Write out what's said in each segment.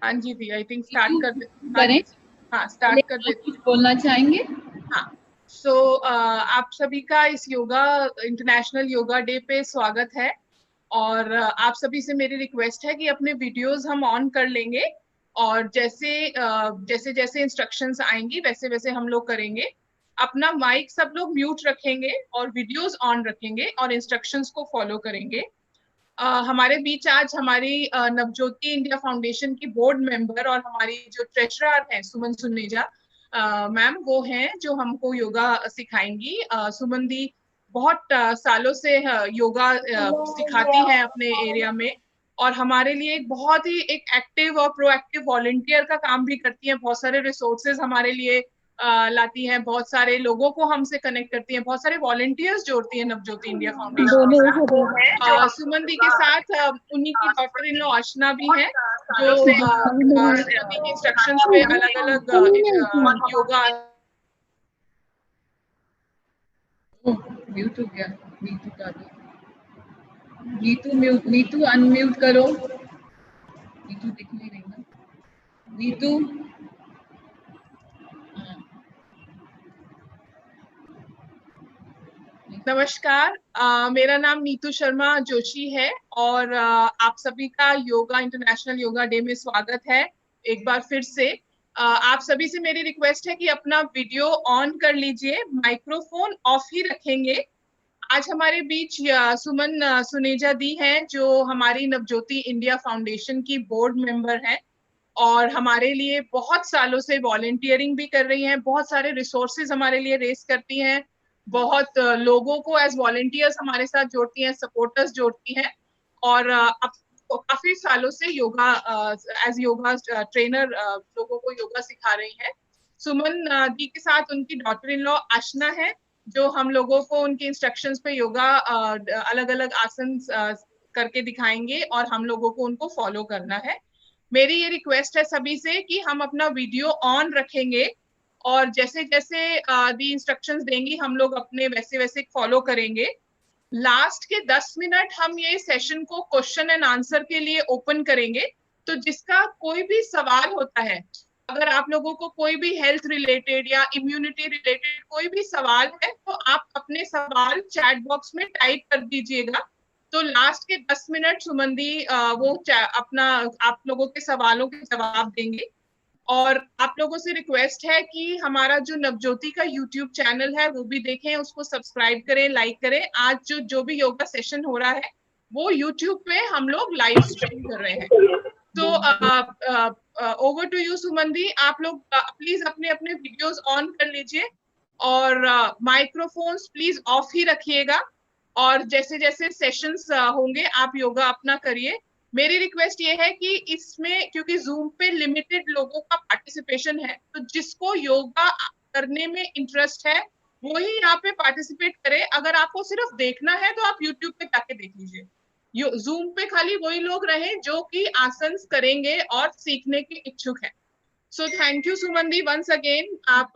हाँ जी दी, I think start कर दे। हाँ करें। जी, हाँ स्टार्ट कर देते। कुछ बोलना चाहेंगे? हाँ। सो आप सभी का इस योगा इंटरनेशनल योगा डे पे स्वागत है। और आप सभी से मेरी रिक्वेस्ट है कि अपने वीडियोस हम ऑन कर लेंगे, और जैसे जैसे इंस्ट्रक्शंस आएंगी वैसे वैसे हम लोग करेंगे। अपना माइक सब लोग म्यूट रखेंगे और वीडियोस ऑन रखेंगे और इंस्ट्रक्शंस को फॉलो करेंगे। हमारे बीच आज हमारी नवज्योति इंडिया फाउंडेशन की बोर्ड मेंबर और हमारी जो ट्रेजरर हैं सुमन सुनेजा मैम, वो हैं जो हमको योगा सिखाएंगी। सुमन दी बहुत सालों से योगा सिखाती हैं अपने एरिया में, और हमारे लिए एक बहुत ही एक एक्टिव और प्रोएक्टिव वॉलंटियर का काम भी करती हैं। बहुत सारे रिसोर्सेज हमारे लिए लाती हैं, बहुत सारे लोगों को हमसे कनेक्ट करती हैं, बहुत सारे वॉलंटियर्स जोड़ती हैं नवज्योति इंडिया फाउंडेशन के साथ। सुमन दी के साथ उन्हीं की डॉक्टर इन लॉ अर्चना भी हैं, जो सुमन दी की इंस्ट्रक्शंस पे अलग अलग योगा। म्यूट हो गया। नीतू का दो। नीतू म्यूट, नीतू अनम्यूट करो। नीतू दिख नहीं रही ना। नीतू। नमस्कार, मेरा नाम नीतू शर्मा जोशी है, और आप सभी का योगा इंटरनेशनल योगा डे में स्वागत है एक बार फिर से। आप सभी से मेरी रिक्वेस्ट है कि अपना वीडियो ऑन कर लीजिए, माइक्रोफोन ऑफ ही रखेंगे। आज हमारे बीच सुमन सुनेजा दी हैं, जो हमारी नवज्योति इंडिया फाउंडेशन की बोर्ड मेंबर हैं, और हमारे लिए बहुत सालों से वॉलेंटियरिंग भी कर रही हैं, बहुत सारे रिसोर्सेज हमारे लिए रेस करती हैं, बहुत लोगों को एज वॉलेंटियर्स हमारे साथ जोड़ती हैं, सपोर्टर्स जोड़ती हैं, और अब काफी सालों से योगा एज योगा ट्रेनर लोगों को योगा सिखा रही हैं। सुमन दी के साथ उनकी डॉटर इन लॉ आशना है, जो हम लोगों को उनके इंस्ट्रक्शंस पे योगा अलग अलग आसन करके दिखाएंगे, और हम लोगों को उनको फॉलो करना है। मेरी ये रिक्वेस्ट है सभी से कि हम अपना वीडियो ऑन रखेंगे, और जैसे जैसे दी इंस्ट्रक्शंस देंगी हम लोग अपने वैसे वैसे फॉलो करेंगे। लास्ट के 10 मिनट हम ये सेशन को क्वेश्चन एंड आंसर के लिए ओपन करेंगे। तो जिसका कोई भी सवाल होता है, अगर आप लोगों को कोई भी हेल्थ रिलेटेड या इम्यूनिटी रिलेटेड कोई भी सवाल है, तो आप अपने सवाल चैट बॉक्स में टाइप कर दीजिएगा। तो लास्ट के 10 मिनट सुमन दी वो अपना आप लोगों के सवालों के जवाब देंगे। और आप लोगों से रिक्वेस्ट है कि हमारा जो नवज्योति का यूट्यूब चैनल है वो भी देखें, उसको सब्सक्राइब करें, लाइक करें। आज जो जो भी योगा सेशन हो रहा है वो यूट्यूब पे हम लोग लाइव स्ट्रीम कर रहे हैं। तो ओवर टू यू सुमन दी, आप लोग प्लीज अपने अपने वीडियोस ऑन कर लीजिए, और माइक्रोफोन्स प्लीज ऑफ ही रखिएगा, और जैसे जैसे सेशंस होंगे आप योगा अपना करिए। मेरी रिक्वेस्ट ये है कि इसमें क्योंकि जूम पे लिमिटेड लोगों का पार्टिसिपेशन है, तो जिसको योगा करने में इंटरेस्ट है वो ही यहाँ पे पार्टिसिपेट करे। अगर आपको सिर्फ देखना है तो आप यूट्यूब पे जाके देख लीजिए। जूम पे खाली वही लोग रहे जो कि आसन करेंगे और सीखने के इच्छुक है। So thank you Suman the ones again, आप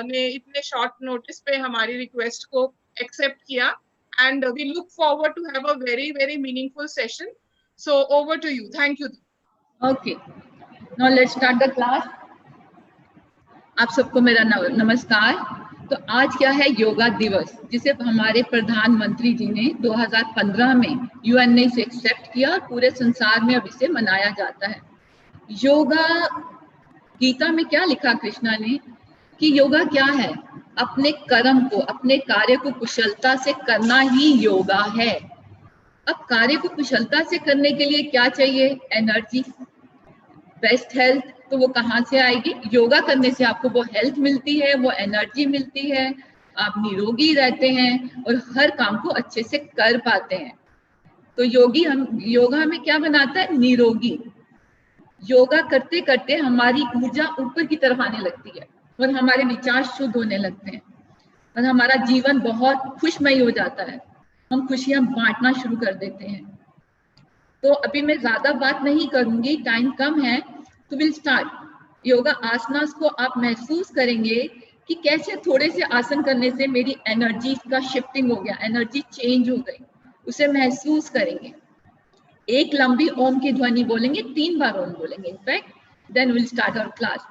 ने इतने शॉर्ट नोटिस पे हमारी रिक्वेस्ट को एक्सेप्ट किया, and we look forward to have a very very meaningful session. So over to you. Thank you. Okay, now let's start the class. आप सबको मेरा नमस्कार। तो आज क्या है? योगा दिवस, जिसे हमारे प्रधानमंत्री जी ने 2015 में यूएन ने इसे एक्सेप्ट किया और पूरे संसार में अब इसे मनाया जाता है। योगा, गीता में क्या लिखा कृष्णा ने कि योगा क्या है? अपने कर्म को, अपने कार्य को कुशलता से करना ही योगा है। अब कार्य को कुशलता से करने के लिए क्या चाहिए? Energy, best health. तो वो कहाँ से आएगी? योगा करने से आपको वो हेल्थ मिलती है, वो एनर्जी मिलती है, आप निरोगी रहते हैं और हर काम को अच्छे से कर पाते हैं। तो योगा हमें क्या बनाता है? निरोगी। योगा करते करते हमारी ऊर्जा ऊपर की तरफ आने लगती है और हमारे विचार शुद्ध होने लगते हैं और हमारा जीवन बहुत खुशमय हो जाता है। हम खुशियां बांटना शुरू कर देते हैं। तो अभी मैं ज्यादा बात नहीं करूंगी, टाइम कम है, तो विल स्टार्ट। योगा आसनास को आप महसूस करेंगे कि कैसे थोड़े से आसन करने से मेरी एनर्जी का शिफ्टिंग हो गया, एनर्जी चेंज हो गई, उसे महसूस करेंगे। एक लंबी ओम की ध्वनि बोलेंगे, 3 बार ओम बोलेंगे। In fact then will start our class.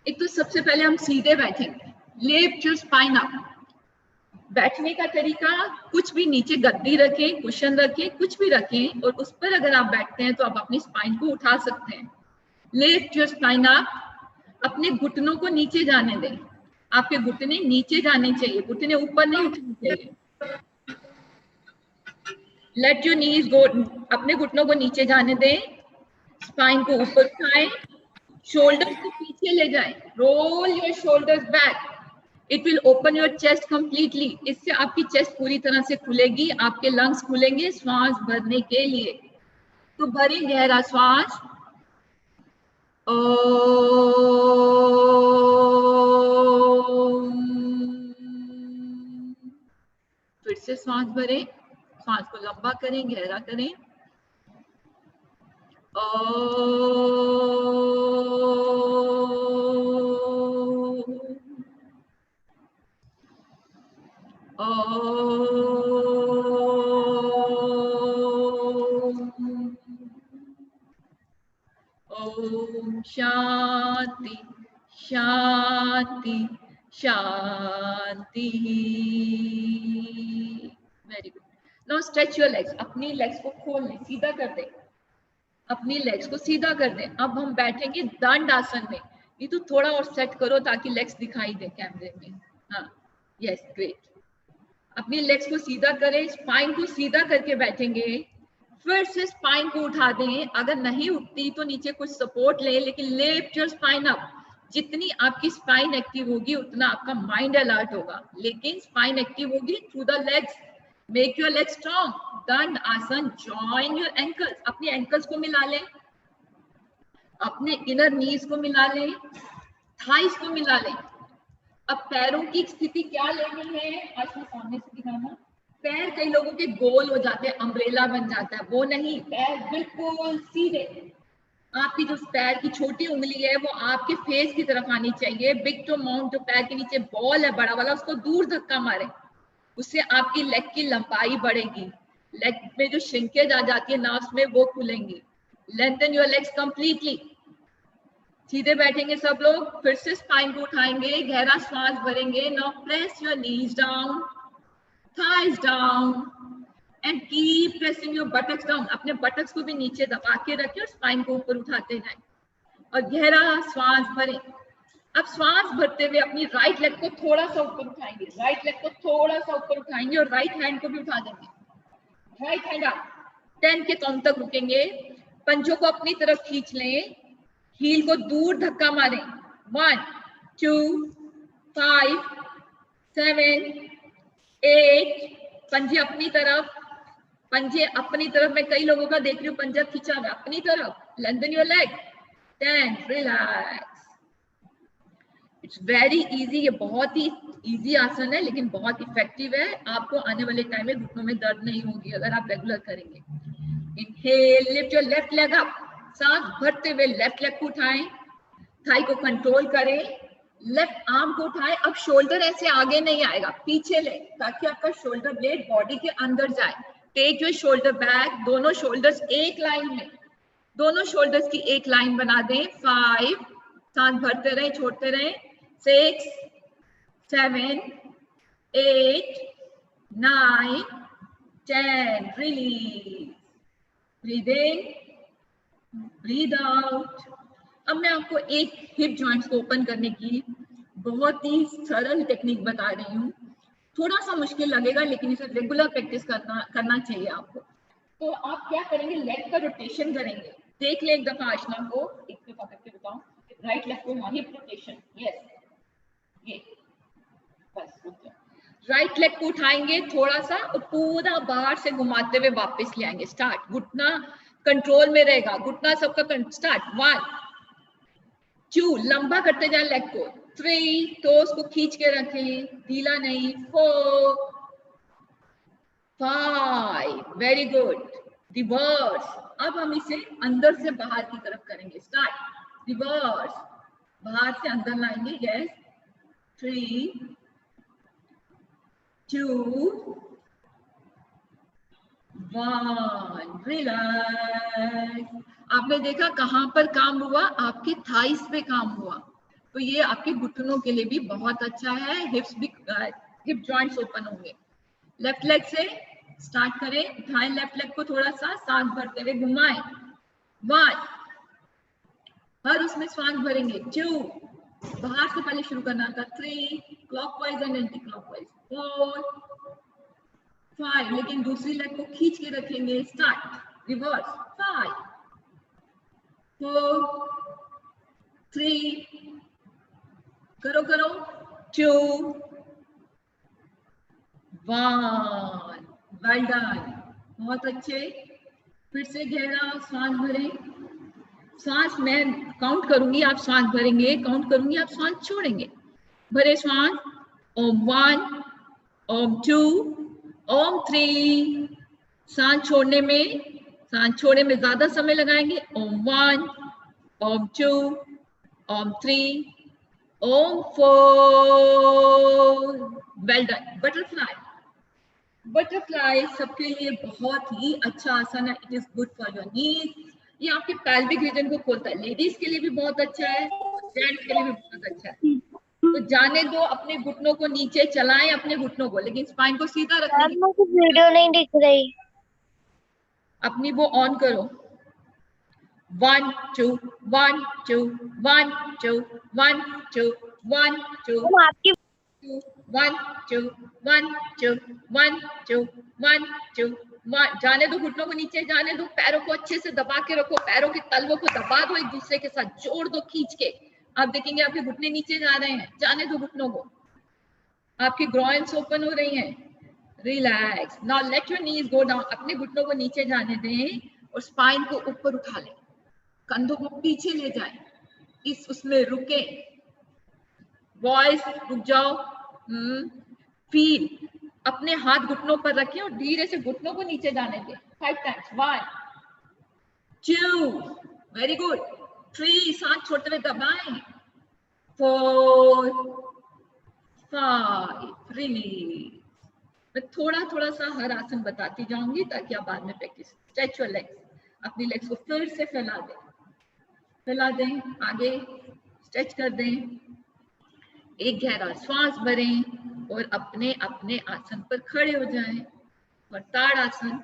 एक तो सबसे पहले हम सीधे बैठेंगे, लिफ्ट योर स्पाइन अप। बैठने का तरीका, कुछ भी नीचे गद्दी रखें, कुशन रखें, कुछ भी रखें, और उस पर अगर आप बैठते हैं तो आप अपनी स्पाइन को उठा सकते हैं। Lift your spine up. अपने घुटनों को नीचे जाने दें, आपके घुटने नीचे जाने चाहिए, घुटने ऊपर नहीं उठने चाहिए। लेट योर नीज गो, अपने घुटनों को नीचे जाने दें, स्पाइन को ऊपर उठाएं, शोल्डर्स को पीछे ले जाएं, roll your shoulders back, it will open your chest completely. इससे आपकी चेस्ट पूरी तरह से खुलेगी, आपके लंग्स खुलेंगे श्वास भरने के लिए। तो भरें गहरा श्वास, फिर से श्वास भरें, श्वास को लंबा करें, गहरा करें। ओम शांति शांति शांति। Very good. Now stretch your legs, अपनी लेग्स को खोल लें, सीधा कर दें, अपनी लेग्स को सीधा कर दें। अब हम बैठेंगे दंड आसन में। ये तो थोड़ा और सेट करो ताकि लेग्स दिखाई दे कैमरे में। हाँ, यस, ग्रेट। अपनी लेग्स को सीधा करें, स्पाइन को सीधा करके बैठेंगे, फिर से स्पाइन को उठा दें। अगर नहीं उठती तो नीचे कुछ सपोर्ट ले, लेकिन लिफ्ट योर स्पाइन अप। जितनी आपकी स्पाइन एक्टिव होगी उतना आपका माइंड अलर्ट होगा, लेकिन स्पाइन एक्टिव होगी through the legs. Make your leg strong. दंड आसन, जॉइन योर एंकल्स, अपने एंकल्स को मिला लें, अपने इनर नीज को मिला लें, थाइस को मिला लें। अब पैरों की स्थिति क्या लेनी है, आज मैं सामने से दिखाना। पैर कई लोगों के गोल हो जाते हैं, अम्ब्रेला बन जाता है, वो नहीं, पैर बिल्कुल सीधे। आपकी जो पैर की छोटी उंगली है वो आपके फेस की तरफ आनी चाहिए। बिग टू माउंट, जो पैर के नीचे बॉल है बड़ा वाला, उसको दूर धक्का मारे, उससे आपकी लेग की लंबाई बढ़ेगी, लेग में जो श्रिंकेज आ जाती है नर्व्स में वो खुलेंगी। Lengthen your legs completely. सीधे बैठेंगे सब लोग, फिर से स्पाइन को उठाएंगे, गहरा श्वास भरेंगे। Now press your knees down, thighs down and keep pressing your buttocks down। अपने बटक्स को भी नीचे दबा के रखें और स्पाइन को ऊपर उठाते जाएं और गहरा श्वास भरें। अब श्वास भरते हुए अपनी राइट लेग को थोड़ा सा ऊपर उठाएंगे, राइट लेग को थोड़ा सा ऊपर उठाएंगे और राइट हैंड को भी उठा देंगे। राइट हैंड अप, 10 के काउंट तक रुकेंगे। पंजों को अपनी तरफ खींच लें, हील को दूर धक्का मारें। 1 2 5 7 8, पंजे अपनी तरफ, पंजे अपनी तरफ। मैं कई लोगों का देख रही हूँ पंजा खींचा हुआ अपनी तरफ। Lengthen your leg. 10, relax. It's very easy, ये बहुत ही इजी आसन है लेकिन बहुत इफेक्टिव है। आपको आने वाले टाइम में घुटनों में दर्द नहीं होगी अगर आप रेगुलर करेंगे। Inhale, lift your left leg up. सांस भरते हुए लेफ्ट लेग को उठाएं, थाई को कंट्रोल करें, लेफ्ट आर्म को उठाएं। अब शोल्डर ऐसे आगे नहीं आएगा, पीछे ले, ताकि आपका शोल्डर ब्लेड बॉडी के अंदर जाए। टेक योर शोल्डर बैक, दोनों शोल्डर्स एक लाइन में, दोनों शोल्डर्स की एक लाइन बना दें। 5, सांस भरते रहें, छोड़ते रहें। 6 7 8 9 10, release, breathe in, breathe out. अब मैं आपको एक हिप जॉइंट्स को ओपन करने की बहुत ही सरल टेक्निक बता रही हूँ। थोड़ा सा मुश्किल लगेगा लेकिन इसे रेगुलर प्रैक्टिस करना चाहिए आपको। तो आप क्या करेंगे, लेग का रोटेशन करेंगे। देख ले एक दफा आशना को, एक दफा करके बताओ। राइट लेग को हिप रोटेशन, यस, ये बस। राइट लेग को उठाएंगे थोड़ा सा और पूरा बाहर से घुमाते हुए वापस ले आएंगे। स्टार्ट, घुटना कंट्रोल में रहेगा, घुटना सबका स्टार्ट। 1 2, लंबा करते जाए लेग को। 3, टोस को खींच के रखें, ढीला नहीं। 4 5, वेरी गुड, रिवर्स। अब हम इसे अंदर से बाहर की तरफ करेंगे। स्टार्ट, रिवर्स, बाहर से अंदर लाएंगे। Yes, 3 2 1, relax. आपने देखा कहाँ पर काम हुआ, आपके थाइस पे काम हुआ, तो ये आपके घुटनों के लिए भी बहुत अच्छा है। हिप्स भी, हिप जॉइंट्स ओपन होंगे। लेफ्ट लेग से स्टार्ट करें, उठाएं लेफ्ट लेग को, थोड़ा सा सांस भरते हुए घुमाएं। 1, हर उसमें सांस भरेंगे। 2, बाहर से पहले शुरू करना था। 3, क्लॉकवाइज एंड एंटी क्लॉकवाइज। 4, 5, लेकिन दूसरी लेग को खींच के रखेंगे। Start, reverse. 5, 4, 3, करो करो, 2, 1, वेल डन, बहुत अच्छे। फिर से गहरा सांस भरें। सांस मैं काउंट करूंगी, आप सांस भरेंगे, काउंट करूंगी, आप सांस छोड़ेंगे। भरे सांस। ओम 1, ओम 2, ओम 3। सांस छोड़ने में ज्यादा समय लगाएंगे। ओम 1, ओम 2, ओम 3, ओम 4। Well done. बटरफ्लाई। बटरफ्लाई सबके लिए बहुत ही अच्छा आसन है। It is good for your knees. ये आपके पैल्विक रीजन को खोलता है। लेडीज के लिए भी बहुत अच्छा है, जेंट्स के लिए भी बहुत अच्छा है। तो जाने दो, अपने घुटनों को नीचे चलाएं, अपने घुटनों को, लेकिन स्पाइन को सीधा रखने की। मुझे वीडियो नहीं दिख रही। अपनी वो ऑन करो। 1 2 1 2 1 2 1 2 1 2 आपकी 1 2 1 2 1 2 1 2 1। जाने दो, घुटनों को नीचे जाने दो, पैरों को अच्छे से दबा के रखो, पैरों के तलवों को दबा दो, एक दूसरे के साथ जोड़ दो खींच के। आप देखेंगे आपके घुटने नीचे जा रहे हैं। जाने दो घुटनों को, आपकी ग्रॉइन्स ओपन हो रही हैं। Relax. Now let your knees go down. अपने घुटनों को नीचे जाने दें और स्पाइन को ऊपर उठा लें, कंधों को पीछे ले जाएं, इस उसमें रुके। वॉइस रुक जाओ। फील, अपने हाथ घुटनों पर रखें और धीरे से घुटनों को नीचे जाने दें। 5 टाइम्स। 1 2, very good. 3, सांस छोड़ते हुए दबाएं। 4 5, रिलीज। मैं थोड़ा थोड़ा सा हर आसन बताती जाऊंगी ताकि आप बाद में प्रैक्टिस। Stretch your legs. अपनी लेग्स को फिर से फैला दें, आगे स्ट्रेच कर दें। एक गहरा श्वास भरें और अपने अपने आसन पर खड़े हो जाएं। और ताड़ आसन,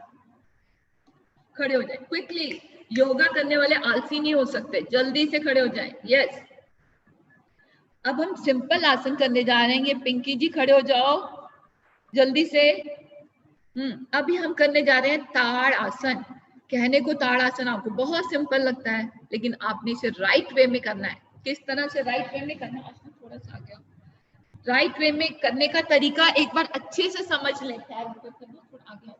खड़े हो जाएं क्विकली। योगा करने वाले आलसी नहीं हो सकते, जल्दी से खड़े हो जाएं। यस। अब हम सिंपल आसन करने जा रहे हैं। ये पिंकी जी खड़े हो जाओ जल्दी से। अभी हम करने जा रहे हैं ताड़ आसन। कहने को ताड़ आसन आपको बहुत सिंपल लगता है, लेकिन आपने इसे राइट वे में करना है। किस तरह से राइट वे में करना है? आसन थोड़ा सा आगे। राइट वे में करने का तरीका एक बार अच्छे से समझ लें। थोड़ा आगे,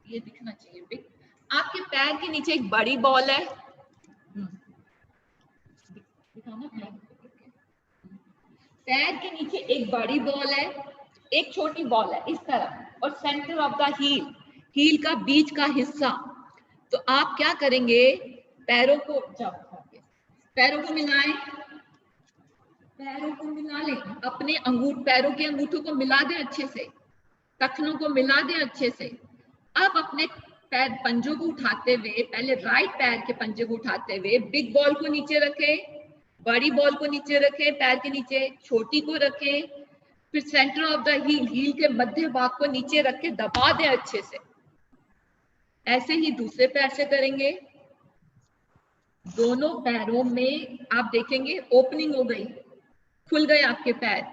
ये दिखना चाहिए बिग। आपके पैर के नीचे एक बड़ी बॉल है। पैर के नीचे एक बड़ी बॉल है, एक छोटी बॉल है इस तरह, और सेंटर ऑफ द हील का बीच का हिस्सा। तो आप क्या करेंगे? पैरों को मिलाएं, पैरों को मिला लें, अपने पैरों के अंगूठों को मिला दें अच्छे से, टखनों को मिला दें अच्छे से। अब अपने पैर पंजों को उठाते हुए, पहले राइट पैर के पंजे को उठाते हुए बिग बॉल को नीचे रखें, बड़ी बॉल को नीचे रखें, पैर के नीचे छोटी को रखें, फिर सेंटर ऑफ द हील के मध्य भाग को नीचे रख के दबा दें अच्छे से। ऐसे ही दूसरे पैर से करेंगे। दोनों पैरों में आप देखेंगे ओपनिंग हो गई, खुल गए आपके पैर।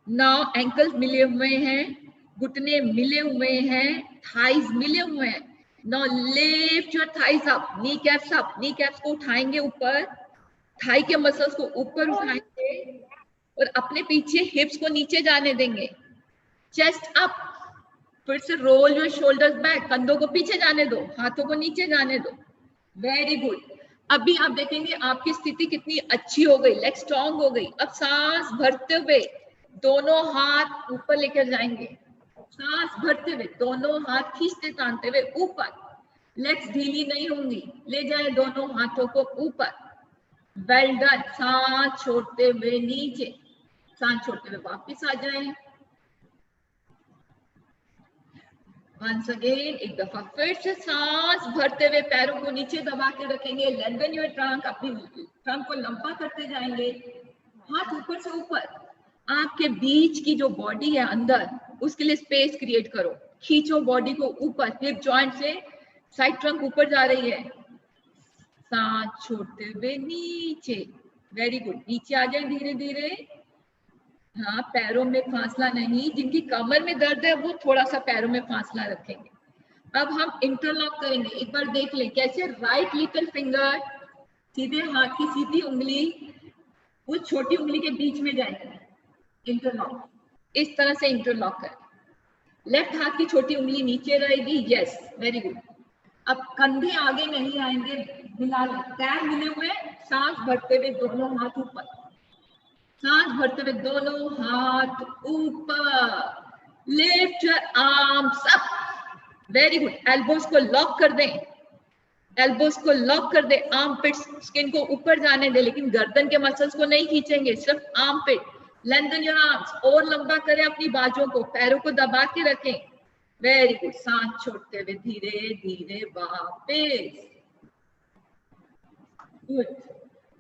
नाउ एंकल मिले हुए हैं, घुटने मिले हुए हैं, थाइज मिले हुए हैं। Now lift your thighs up, knee caps up. Knee caps को उठाएंगे ऊपर, थाई के मसल्स को ऊपर उठाएंगे और अपने पीछे हिप्स को नीचे जाने देंगे। चेस्ट अप, फिर से रोल योर शोल्डर्स बैक, कंधों को पीछे जाने दो, हाथों को नीचे जाने दो। Very good. अभी आप देखेंगे आपकी स्थिति कितनी अच्छी हो गई, लेग स्ट्रॉन्ग हो गई। अब सांस भरते हुए दोनों हाथ ऊपर लेकर जाएंगे। सांस भरते हुए दोनों हाथ खींचते तानते हुए ऊपर, लेग्स ढीली नहीं होंगी, ले जाए दोनों हाथों को ऊपर। Well done. सांस छोड़ते हुए नीचे, सांस छोड़ते हुए वापस आ जाए। वंस अगेन, एक दफा फिर से सांस भरते हुए पैरों को नीचे दबा के रखेंगे। लेंथन योर ट्रंक, अपनी ट्रंक को लंबा करते जाएंगे, हाथ ऊपर से ऊपर। आपके बीच की जो बॉडी है अंदर, उसके लिए स्पेस क्रिएट करो। खींचो बॉडी को ऊपर, हिप जॉइंट से साइड ट्रंक ऊपर जा रही है। सांस छोड़ते हुए नीचे, वेरी गुड, नीचे आ जाए धीरे धीरे। हाँ, पैरों में फासला नहीं, जिनकी कमर में दर्द है वो थोड़ा सा पैरों में फासला रखेंगे। अब हम इंटरलॉक करेंगे, एक बार देख लें कैसे। राइट लिटिल फिंगर सीधे हाथ की सीधी उंगली वो छोटी उंगली के बीच में जाएगी, इंटरलॉक। इस तरह से इंटरलॉक कर। लेफ्ट हाथ की छोटी उंगली नीचे रहेगी, यस, वेरी गुड। अब कंधे आगे नहीं आएंगे, मिला लें, पैर मिले हुए, सांस भरते हुए दोनों हाथ ऊपर, सांस भरते हुए दोनों हाथ ऊपर। Lift your arms up, very good. Elbows को लॉक कर दें, एल्बोस को लॉक कर दे। आर्म पिट स्किन को ऊपर जाने दे, लेकिन गर्दन के मसल्स को नहीं खींचेंगे, सिर्फ armpit. Lengthen your arms, और लंबा करें अपनी बाजुओं को, पैरों को दबा के रखें, वेरी गुड। सांस छोड़ते हुए धीरे धीरे वापस, गुड।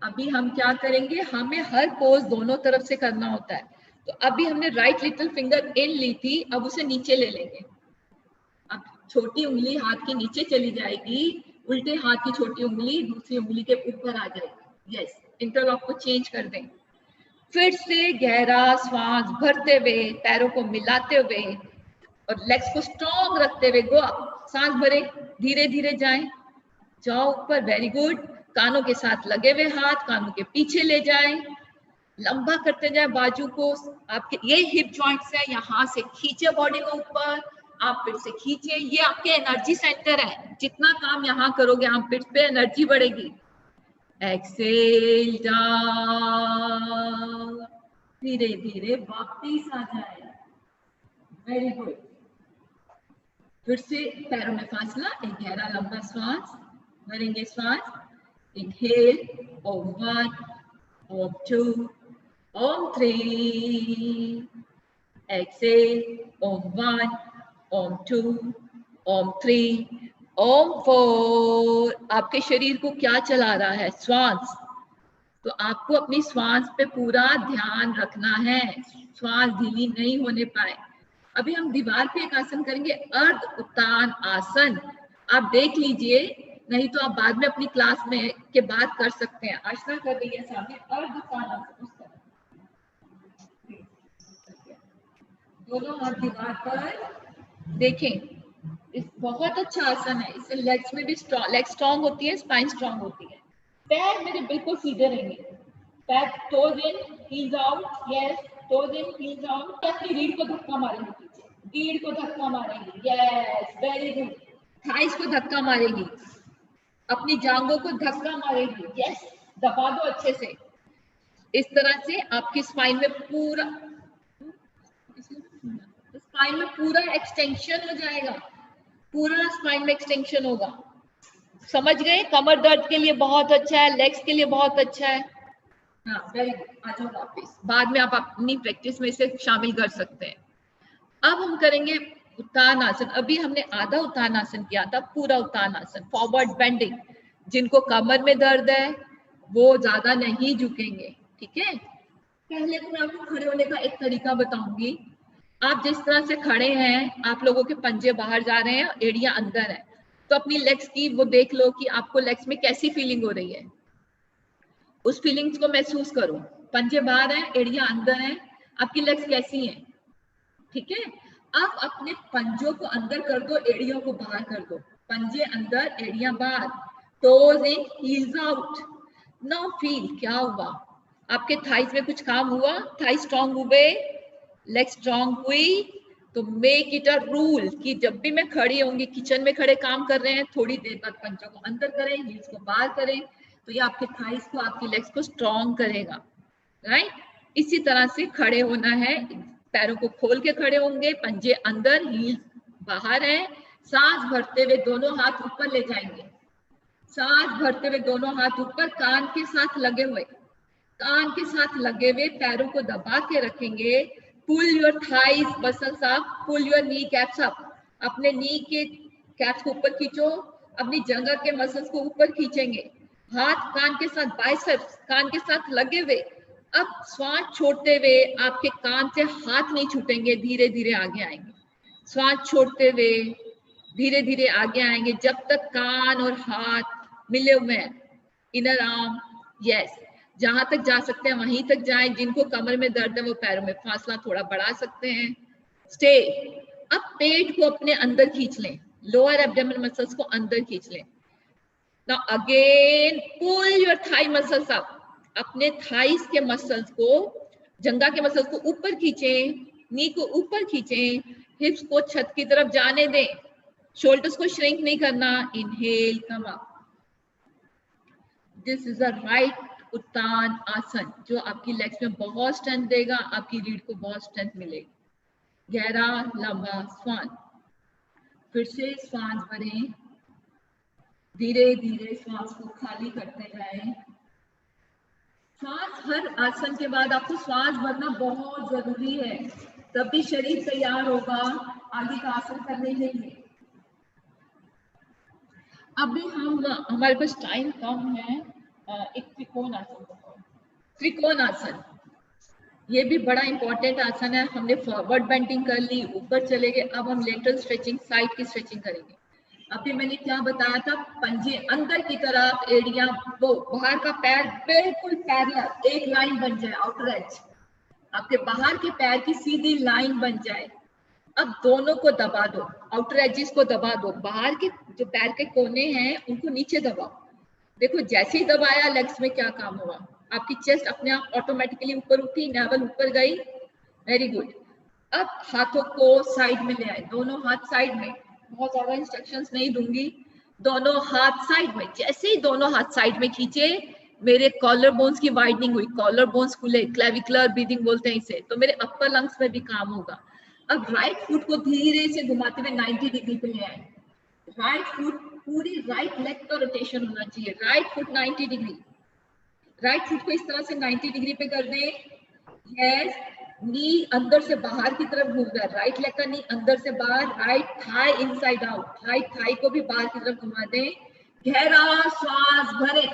अभी हम क्या करेंगे, हमें हर पोज दोनों तरफ से करना होता है। तो अभी हमने राइट लिटिल फिंगर इन ली थी, अब उसे नीचे ले लेंगे। अब छोटी उंगली हाथ के नीचे चली जाएगी, उल्टे हाथ की छोटी उंगली दूसरी उंगली के ऊपर आ जाएगी, यस। इंटरलॉक को चेंज कर दें। फिर से गहरा श्वास भरते हुए, पैरों को मिलाते हुए और लेग्स को स्ट्रॉन्ग रखते हुए गो अप। सांस भरे, धीरे धीरे जाएं, जाओ ऊपर, वेरी गुड। कानों के साथ लगे हुए हाथ कानों के पीछे ले जाएं, लंबा करते जाएं बाजू को। आपके ये हिप जॉइंट्स है, यहाँ से खींचे बॉडी को ऊपर, आप फिर से खींचे। ये आपके एनर्जी सेंटर है, जितना काम यहाँ करोगे आप फिर पे एनर्जी बढ़ेगी। एक्सेल डाउन, धीरे धीरे वापस आ जाए, वेरी गुड। फिर से पैरों में फासला, एक गहरा लंबा श्वास भरेंगे। श्वास, इनहेल, ओम 1, ओम 2, ओम 3, एक्सेल, ओम 1, ओम 2, ओम 3, ओम 4। आपके शरीर को क्या चला रहा है, श्वास। तो आपको अपनी श्वास पे पूरा ध्यान रखना है, श्वास ढीली नहीं होने पाए। अभी हम दीवार पे एक आसन करेंगे, अर्ध उत्तान आसन। आप देख लीजिए, नहीं तो आप बाद में अपनी क्लास में के बाद कर सकते हैं। आशना कर रही है सामने, अर्ध उत्तान आसन। दोनों हाथ दीवार पर देखें, इस बहुत अच्छा आसन है। इससे लेग्स में भी लेग स्ट्रांग होती है, स्पाइन स्ट्रांग होती है। पैर मेरे बिल्कुल सीधे रहेंगे, पैर टोज इन हील्स आउट, यस, टोज इन हील्स आउट। अपनी रीढ़ को धक्का मारेंगे पीछे, रीढ़ को धक्का मारेंगे, यस, वेरी गुड। थाइस को धक्का मारेगी, अपनी जांघों को धक्का मारेगी, यस, दबा दो अच्छे से। इस तरह से आपकी स्पाइन में पूरा एक्सटेंशन हो जाएगा, पूरा स्पाइन में एक्सटेंशन होगा। समझ गए? कमर दर्द के लिए बहुत अच्छा है, लेग्स के लिए बहुत अच्छा है। हाँ, वेरी गुड। आ जाओ वापस, बाद में आप अपनी प्रैक्टिस में इसे शामिल कर सकते हैं। अब हम करेंगे उत्तान आसन। अभी हमने आधा उत्तान आसन किया था, पूरा उत्तान आसन, फॉरवर्ड बेंडिंग। जिनको कमर में दर्द है वो ज्यादा नहीं झुकेंगे, ठीक है। पहले तो मैं आपको खड़े होने का एक तरीका बताऊंगी। आप जिस तरह से खड़े हैं, आप लोगों के पंजे बाहर जा रहे हैं, एड़ियां अंदर है, तो अपनी लेग्स की वो देख लो कि आपको लेग्स में कैसी फीलिंग हो रही है। उस फीलिंग्स को महसूस करो। पंजे बाहर हैं, एड़ियां अंदर हैं, आपकी लेग्स कैसी हैं, ठीक है। अब अपने पंजों को अंदर कर दो, एड़ियों को बाहर कर दो। पंजे अंदर, एड़ियां बाहर, टोज इन हील्स आउट। नाउ फील क्या हुआ, आपके थाइस में कुछ काम हुआ, थाइस स्ट्रांग हुए, लेग स्ट्रांग हुई। तो मेक इट अ रूल कि जब भी मैं खड़ी होंगी, किचन में खड़े काम कर रहे हैं, थोड़ी देर बाद पंजों को अंदर करें, हील्स को बाहर करें, तो ये आपके थाइस को, आपकी लेग्स को स्ट्रांग करेगा, राइट। इसी तरह से खड़े होना है, पैरों को खोल के खड़े होंगे, पंजे अंदर, हील्स बाहर है। सांस भरते हुए दोनों हाथ ऊपर ले जाएंगे, सांस भरते हुए दोनों हाथ ऊपर, कान के साथ लगे हुए, कान के साथ लगे हुए, पैरों को दबा के रखेंगे। Pull your thighs muscles up, pull your kneecaps up. अपने नी के कैप्स को ऊपर खींचो, अपनी जंघा के मसल्स को ऊपर खींचेंगे, हाथ कान के साथ, बाइसेप्स कान के साथ लगे हुए। अब श्वास छोड़ते हुए आपके कान से हाथ नहीं छूटेंगे, धीरे धीरे आगे आएंगे। श्वास छोड़ते हुए धीरे धीरे आगे आएंगे जब तक कान और हाथ मिले हुए हैं। इनर आर्म, यस, जहां तक जा सकते हैं वहीं तक जाएं। जिनको कमर में दर्द है वो पैरों में फासला थोड़ा बढ़ा सकते हैं। स्टे। अब पेट को अपने अंदर खींच लें, लोअर एब्डोमेन मसल्स को अंदर खींच लें। Now again pull your thigh muscles up. अपने थाइस के मसल्स को, जंघा के मसल्स को ऊपर खींचें, नी को ऊपर खींचें, हिप्स को छत की तरफ जाने दें, शोल्डर्स को श्रिंक नहीं करना। Inhale, come up. This is a right Uttana asana जो आपकी लेग्स में बहुत स्ट्रेंथ देगा, आपकी रीढ़ को बहुत स्ट्रेंथ मिलेगी। गहरा लंबा श्वास, फिर से श्वास भरें, धीरे धीरे श्वास को खाली करते जाएं। श्वास, हर आसन के बाद आपको श्वास भरना बहुत जरूरी है, तभी शरीर तैयार होगा आगे का आसन करने के लिए। अभी हमारे पास टाइम कम है, एक त्रिकोण आसन। त्रिकोण आसन ये भी बड़ा इंपॉर्टेंट आसन है। हमने फॉरवर्ड बेंडिंग कर ली, ऊपर चले गए, अब हम लेटरल स्ट्रेचिंग, साइड की स्ट्रेचिंग करेंगे। अभी मैंने क्या बताया था, पंजे अंदर की तरफ, एड़ियां, वो बाहर का पैर बिल्कुल पैरेलल, एक लाइन बन जाए, आउटर एज, आपके बाहर के पैर की सीधी लाइन बन जाए। अब दोनों को दबा दो, आउटर एजेस को दबा दो, बाहर के जो पैर के कोने हैं उनको नीचे दबाओ। देखो जैसे ही दबाया लेग्स में क्या काम हुआ, आपकी चेस्ट अपने आप ऑटोमेटिकली ऊपर उठी, नेवल ऊपर गई। Very good. अब हाथों को साइड में ले आए, दोनों हाथ साइड में। बहुत ज्यादा इंस्ट्रक्शंस नहीं दूंगी, दोनों हाथ साइड में। जैसे ही दोनों हाथ साइड में खींचे, मेरे कॉलर बोन्स की वाइडनिंग हुई, कॉलर बोन्स खुले, क्लेविकुलर ब्रीदिंग बोलते हैं इसे, तो मेरे अपर लंग्स में भी काम होगा। अब राइट फुट को धीरे से घुमाते हुए 90 डिग्री पे ले आए। राइट फुट, पूरी राइट लेग का रोटेशन होना चाहिए, right foot 90 degree. Right foot को इस तरह से 90 डिग्री पे कर दें। यस, नी अंदर से बाहर की तरफ घूम रहा है, राइट लेग का नी अंदर से बाहर, right thigh inside out, right thigh को भी बाहर की तरफ घुमा दें। गहरा श्वास भरे,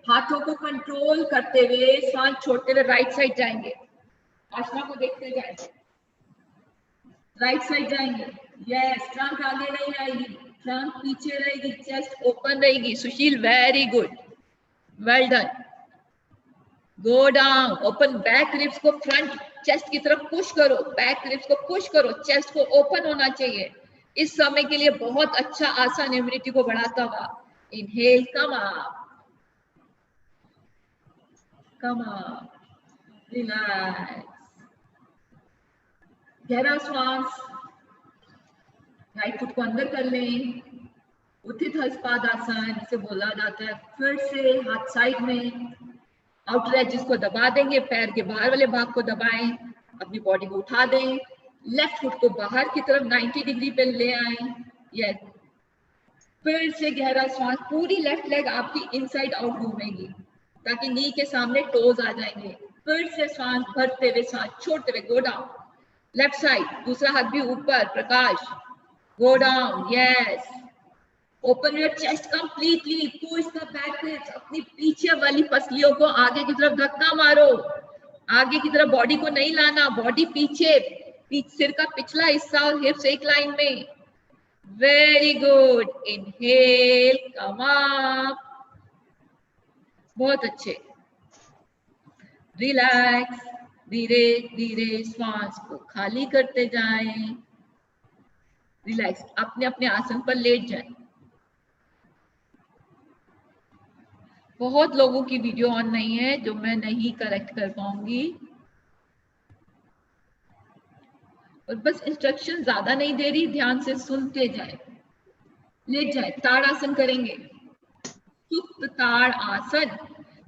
हाथों को कंट्रोल करते हुए श्वास छोड़ते हुए राइट साइड जाएंगे। आसना को देखते जाएंगे, राइट साइड जाएंगे। यस, ट्रंक आगे नहीं आएगी, ट्रंक पीछे रहेगी, चेस्ट ओपन रहेगी। Sushil, very good, well done. Go down, open back ribs को फ्रंट चेस्ट की तरफ पुश करो, बैक रिब्स को पुश करो, चेस्ट को ओपन होना चाहिए। इस समय के लिए बहुत अच्छा आसन, इम्यूनिटी को बढ़ाता हुआ। Inhale, come up, come up, relax, गहरा श्वास। राइट फुट को अंदर कर लें, उत्थित हस्तपादासन जिसे बोला जाता है। फिर से हाथ साइड में, आउटर एजेस को दबा देंगे, पैर के बाहर वाले भाग को दबाएं, अपनी बॉडी को उठा दें। लेफ्ट फुट को बाहर की तरफ 90 डिग्री पे ले आए। यस, फिर से गहरा श्वास, पूरी लेफ्ट लेग आपकी इनसाइड आउट घूमेगी ताकि नी के सामने टोज आ जाएंगे। फिर से श्वास भरते हुए, श्वास छोड़ते हुए, गो डाउन। लेफ्ट साइड, दूसरा हाथ भी ऊपर, Prakash, go down. Yes, open your chest completely, push the back ribs, अपनी पीछे वाली पसलियों को आगे की तरफ धक्का मारो, आगे की तरफ बॉडी को नहीं लाना, बॉडी पीछे, सिर का पिछला हिस्सा और हिप्स एक लाइन में। Very good, inhale, come up, बहुत अच्छे। रिलैक्स, धीरे धीरे श्वास को खाली करते जाएं। रिलैक्स, अपने अपने आसन पर लेट जाएं। बहुत लोगों की वीडियो ऑन नहीं है जो मैं नहीं करेक्ट कर पाऊंगी, और बस इंस्ट्रक्शन ज्यादा नहीं दे रही, ध्यान से सुनते जाए। लेट जाए, ताड़ासन करेंगे। सुप्त ताड़ आसन,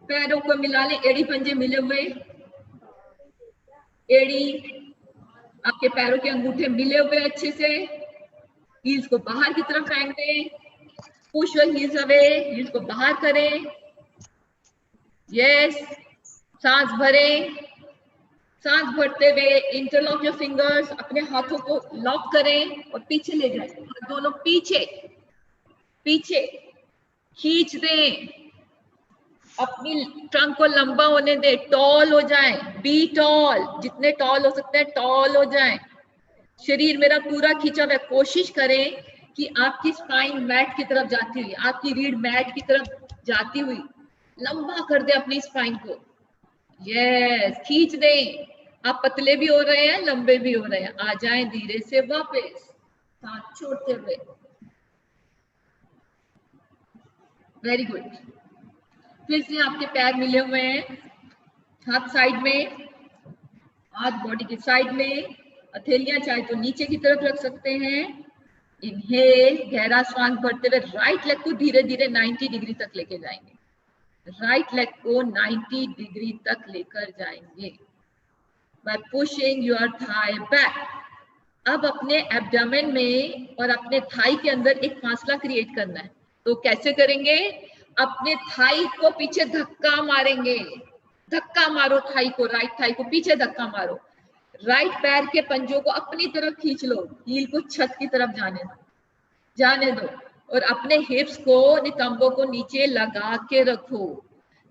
पैरों को मिला ले, एड़ी पंजे मिले हुए, एड़ी आपके पैरों के अंगूठे मिले हुए अच्छे से। हील्स को बाहर की तरफ फेंक दें, push your heels away, heels को बाहर करें। यस, सांस भरें, सांस भरते हुए इंटरलॉक योर फिंगर्स, अपने हाथों को लॉक करें और पीछे ले जाएं, हाथ दोनों पीछे पीछे खींच दें, अपनी ट्रंक को लंबा होने दे, टॉल हो जाए, बी टॉल, जितने टॉल हो सकते हैं टॉल हो जाए। शरीर मेरा पूरा खींचा हुआ, कोशिश करें कि आपकी स्पाइन मैट की तरफ जाती हुई, आपकी रीढ़ मैट की तरफ जाती हुई, लंबा कर दे अपनी स्पाइन को। यस, खींच दें। आप पतले भी हो रहे हैं, लंबे भी हो रहे हैं। आ जाएं धीरे से वापस, सांस छोड़ते हुए। Very good. फिर से आपके पैर मिले हुए हैं, हाथ साइड में, हाथ बॉडी की साइड में, हथेलियां चाहे तो नीचे की तरफ रख सकते हैं। इनहेल, गहरा सांस भरते हुए राइट लेग को धीरे धीरे 90 डिग्री तक लेके जाएंगे। राइट लेग को 90 डिग्री तक लेकर जाएंगे by pushing your thigh back। अब अपने एब्डोमेन में और अपने थाई के अंदर एक फासला क्रिएट करना है। तो कैसे करेंगे? अपने थाई को पीछे धक्का मारेंगे, धक्का मारो थाई को, राइट थाई को पीछे धक्का मारो, राइट पैर के पंजों को अपनी तरफ खींच लो, हील को छत की तरफ जाने दो और अपने हिप्स को, नितंबों को नीचे लगा के रखो,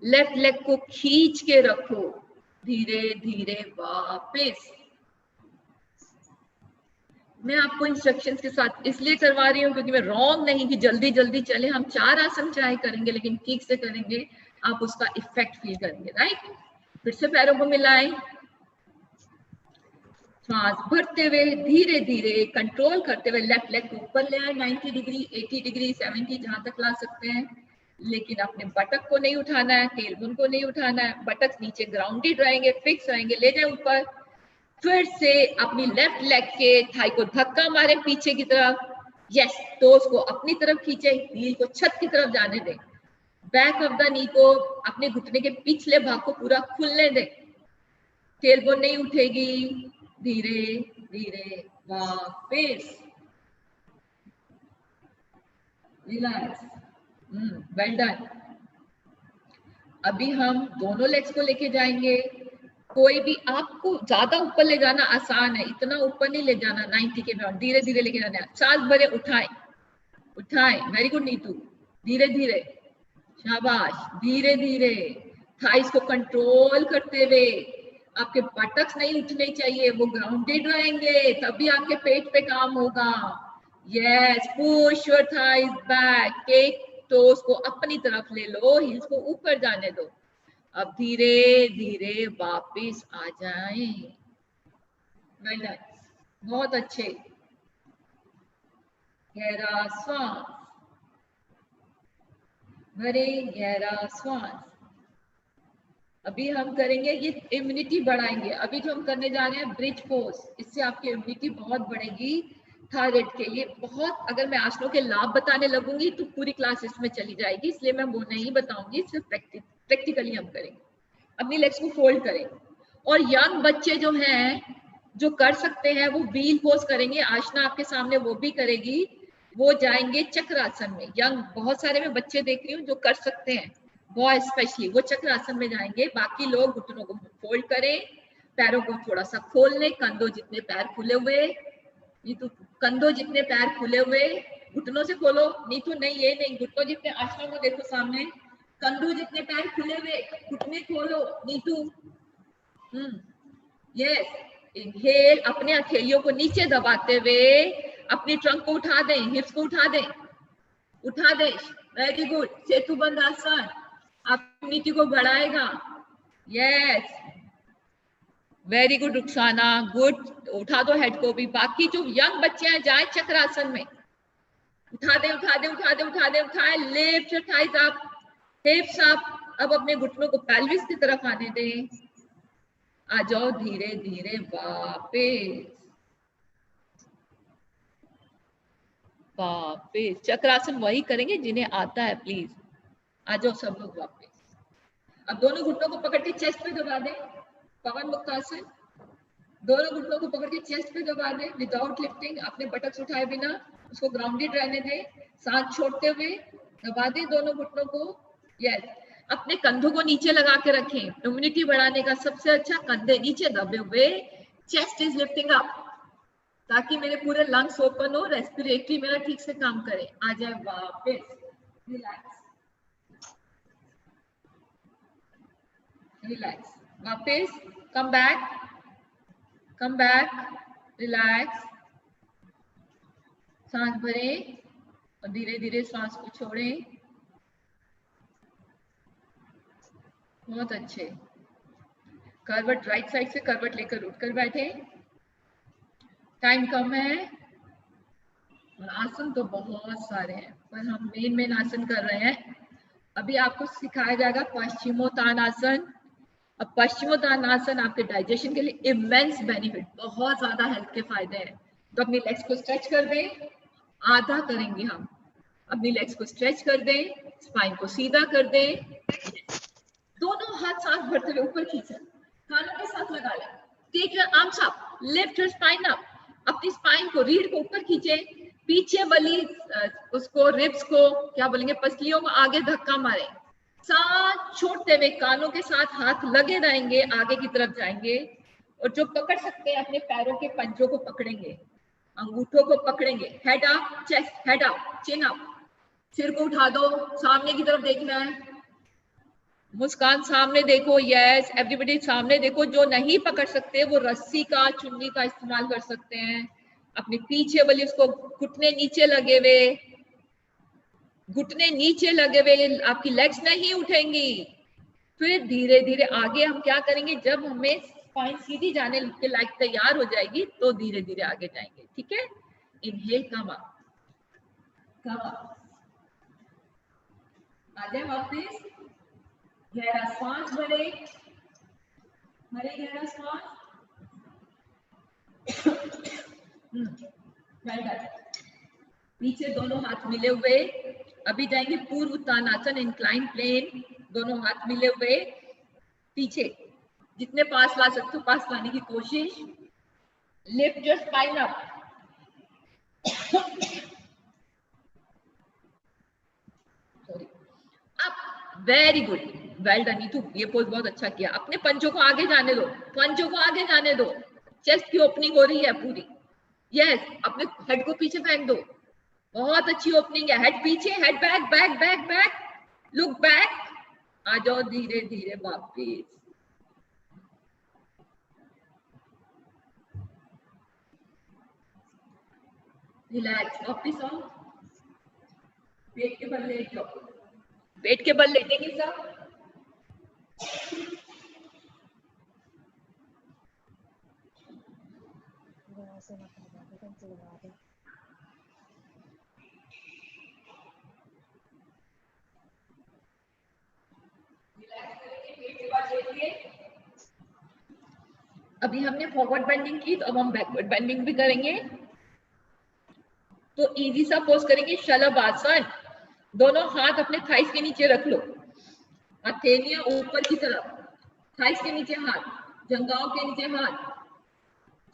लेफ्ट लेग को खींच के रखो, धीरे धीरे वापस। मैं आपको इंस्ट्रक्शंस के साथ इसलिए करवा रही हूँ क्योंकि मैं रॉन्ग नहीं कि जल्दी जल्दी चले। हम 4 आसन चाहे करेंगे लेकिन ठीक से करेंगे, आप उसका इफेक्ट फील करेंगे। राइट, फिर से पैरों को मिलाएं, सांस भरते हुए धीरे धीरे कंट्रोल करते हुए लेफ्ट लेग को ऊपर ले आए, 90 डिग्री, 80 डिग्री, 70 जहां तक ला सकते हैं। लेकिन अपने बटक को नहीं उठाना है, टेलबोन को नहीं उठाना है, बटक नीचे ग्राउंडेड रहेंगे, फिक्स रहेंगे, ले जाए ऊपर। फिर से अपनी लेफ्ट लेग के थाई को धक्का मारे पीछे की तरफ, यस, टोस को अपनी तरफ खींचे, हील को छत की तरफ जाने दें, बैक ऑफ द नी को, अपने घुटने के पिछले भाग को पूरा खुलने दें, टेलबोन नहीं उठेगी, धीरे धीरे वापस, रिलैक्स। Well done. अभी हम दोनों लेग्स को लेके जाएंगे। कोई भी, आपको ज्यादा ऊपर ले जाना आसान है, इतना ऊपर नहीं ले जाना, 90 के बियॉन्ड, धीरे धीरे लेके जाना है। सांस भरे, उठाएं उठाएं, वेरी गुड नीतू, धीरे धीरे, शाबाश, धीरे धीरे, थाइस को कंट्रोल करते हुए। आपके बटक्स नहीं उठने चाहिए, वो ग्राउंडेड रहेंगे, तभी आपके पेट पे काम होगा। Yes, push your thighs back, take toes को अपनी तरफ ले लो, हील्स को ऊपर जाने दो। अब धीरे धीरे वापिस आ जाएं। वेल डन, बहुत अच्छे। गहरा श्वास भरे, गहरा श्वास। अभी हम करेंगे, ये इम्यूनिटी बढ़ाएंगे। अभी जो हम करने जा रहे हैं ब्रिज पोज, इससे आपकी इम्यूनिटी बहुत बढ़ेगी थायराइड के लिए। बहुत, अगर मैं आसनों के लाभ बताने लगूंगी तो पूरी क्लास इसमें चली जाएगी, इसलिए मैं वो नहीं बताऊंगी, सिर्फ प्रैक्टिकली हम करेंगे। अपनी लेग्स को फोल्ड करें। और यंग बच्चे जो हैं, जो कर सकते हैं, वो व्हील पोज करेंगे। आशना आपके सामने वो भी करेगी, वो जाएंगे चक्रासन में। यंग बहुत सारे मैं बच्चे देख रही हूँ जो कर सकते हैं, बॉय स्पेशली, वो चक्रासन में जाएंगे। बाकी लोग घुटनों को फोल्ड करें, पैरों को थोड़ा सा खोल लें, कंधों जितने पैर खुले हुए, ये तो कंधों जितने पैर खुले हुए, घुटनों से खोलो, नहीं तो नहीं, ये नहीं, घुटनों जितने, आसनों को देखो सामने, कंधों जितने पैर खुले हुए, घुटने खोलो, नीतू। यस, इनहेल, अपने हथेलियों को नीचे दबाते हुए अपनी ट्रंक को उठा दें, हिप्स को उठा दें, उठा दें। वेरी गुड, सेतुबंध आसन आपकी इम्यूनिटी को बढ़ाएगा। Yes, very good Rukhsana, good, उठा दो हेड को भी। बाकी जो यंग बच्चे हैं जाए चक्रासन में, उठा दे उठा दे उठा दे उठा दे, उठाए, lift your thighs up, हिप्स up. अब अपने घुटनों को पेल्विस की तरफ आने दें, आ जाओ धीरे धीरे वापस वापस। चक्रासन वही करेंगे जिन्हें आता है, प्लीज आ जाओ सब लोग वापस। अब दोनों घुटनों को पकड़ के चेस्ट पे दबा दें, पवन मुक्तासन। दोनों घुटनों को पकड़ के चेस्ट पे दबा दें विदाउट लिफ्टिंग, अपने बटक्स उठाए बिना, उसको ग्राउंडेड रहने दें। सांस छोड़ते हुए दबा दें दोनों घुटनों को। यस, अपने कंधों को नीचे लगा के रखें। इम्यूनिटी बढ़ाने का सबसे अच्छा कंधे नीचे दबे हुए, चेस्ट इज लिफ्टिंग अप, ताकि मेरे पूरे लंग्स ओपन हो, रेस्पिरेटरी मेरा ठीक से काम करे। आ जाए वापस, रिलैक्स रिलैक्स, वापस कम बैक, रिलैक्स, सांस भरें और धीरे धीरे सांस को छोड़ें। बहुत अच्छे। करवट राइट साइड से करवट लेकर उठकर बैठे। टाइम कम है और आसन तो बहुत सारे हैं, पर हम मेन आसन कर रहे हैं। अभी आपको सिखाया जाएगा पश्चिमोत्तानासन। अब पश्चिमोत्तानासन आपके डाइजेशन के लिए इमेंस बेनिफिट, बहुत ज्यादा हेल्थ के फायदे हैं। तो अपनी लेग्स को स्ट्रेच कर दें, आधा करेंगे हम। अपनी लेग्स को स्ट्रेच कर दें, स्पाइन को सीधा कर दें, दोनों हाथ सांस भरते हुए ऊपर खींचें, कानों के साथ लगा लें। Take your arms up, lift your spine up. अपनी स्पाइन को, रीढ़ को ऊपर खींचें, पीछे वाली उसको रिब्स को क्या बोलेंगे, पसलियों को आगे धक्का मारें। सांस छोड़ते हुए कानों के साथ हाथ लगे रहेंगे, आगे की तरफ जाएंगे। और जो पकड़ सकते हैं अपने पैरों के पंजों को पकड़ेंगे, अंगूठों को पकड़ेंगे। Head up, chest, head up, चिन अप। सिर को उठा दो, सामने की तरफ देखना है। मुस्कान सामने देखो, यस एवरीबॉडी सामने देखो। जो नहीं पकड़ सकते वो रस्सी का, चुन्नी का इस्तेमाल कर सकते हैं। अपने पीछे वाली उसको घुटने नीचे लगे हुए, घुटने नीचे लगे हुए, आपकी लेग्स नहीं उठेंगी। फिर धीरे धीरे आगे हम क्या करेंगे, जब हमें स्पाइन सीधी जाने के लायक तैयार हो जाएगी तो धीरे धीरे आगे जाएंगे। ठीक है, इनहेल, कम अप, आ जाए वापस। गहरा सांस भरे, गहरा सांस। पीछे दोनों हाथ मिले हुए। अभी जाएंगे पूर्व उत्तानासन, इंक्लाइन प्लेन, दोनों हाथ मिले हुए। पीछे जितने पास ला सकते हो पास लाने की कोशिश। Lift your spine up. Very good, well done Neetu, ये पोज बहुत अच्छा किया। अपने पंजों को आगे जाने दो, पंजों को आगे जाने दो। चेस्ट की ओपनिंग हो रही है पूरी। यस, अपने हेड को पीछे फेंक दो, बहुत अच्छी ओपनिंग है। हेड पीछे, head back, back back back, look back. आ जाओ धीरे धीरे वापिस। रिलैक्स, वापिस आओ। पेट के बल लेट जाओ, पेट के बल लेटेंगे सब। अभी हमने फॉरवर्ड बेंडिंग की, तो अब हम बैकवर्ड बेंडिंग भी करेंगे। तो इजी सा पोज करेंगे, शलभासन। दोनों हाथ अपने थाइस के नीचे रख लो, हथेलियां ऊपर की तरफ, थाइस के नीचे हाथ, जंघाओं के नीचे हाथ,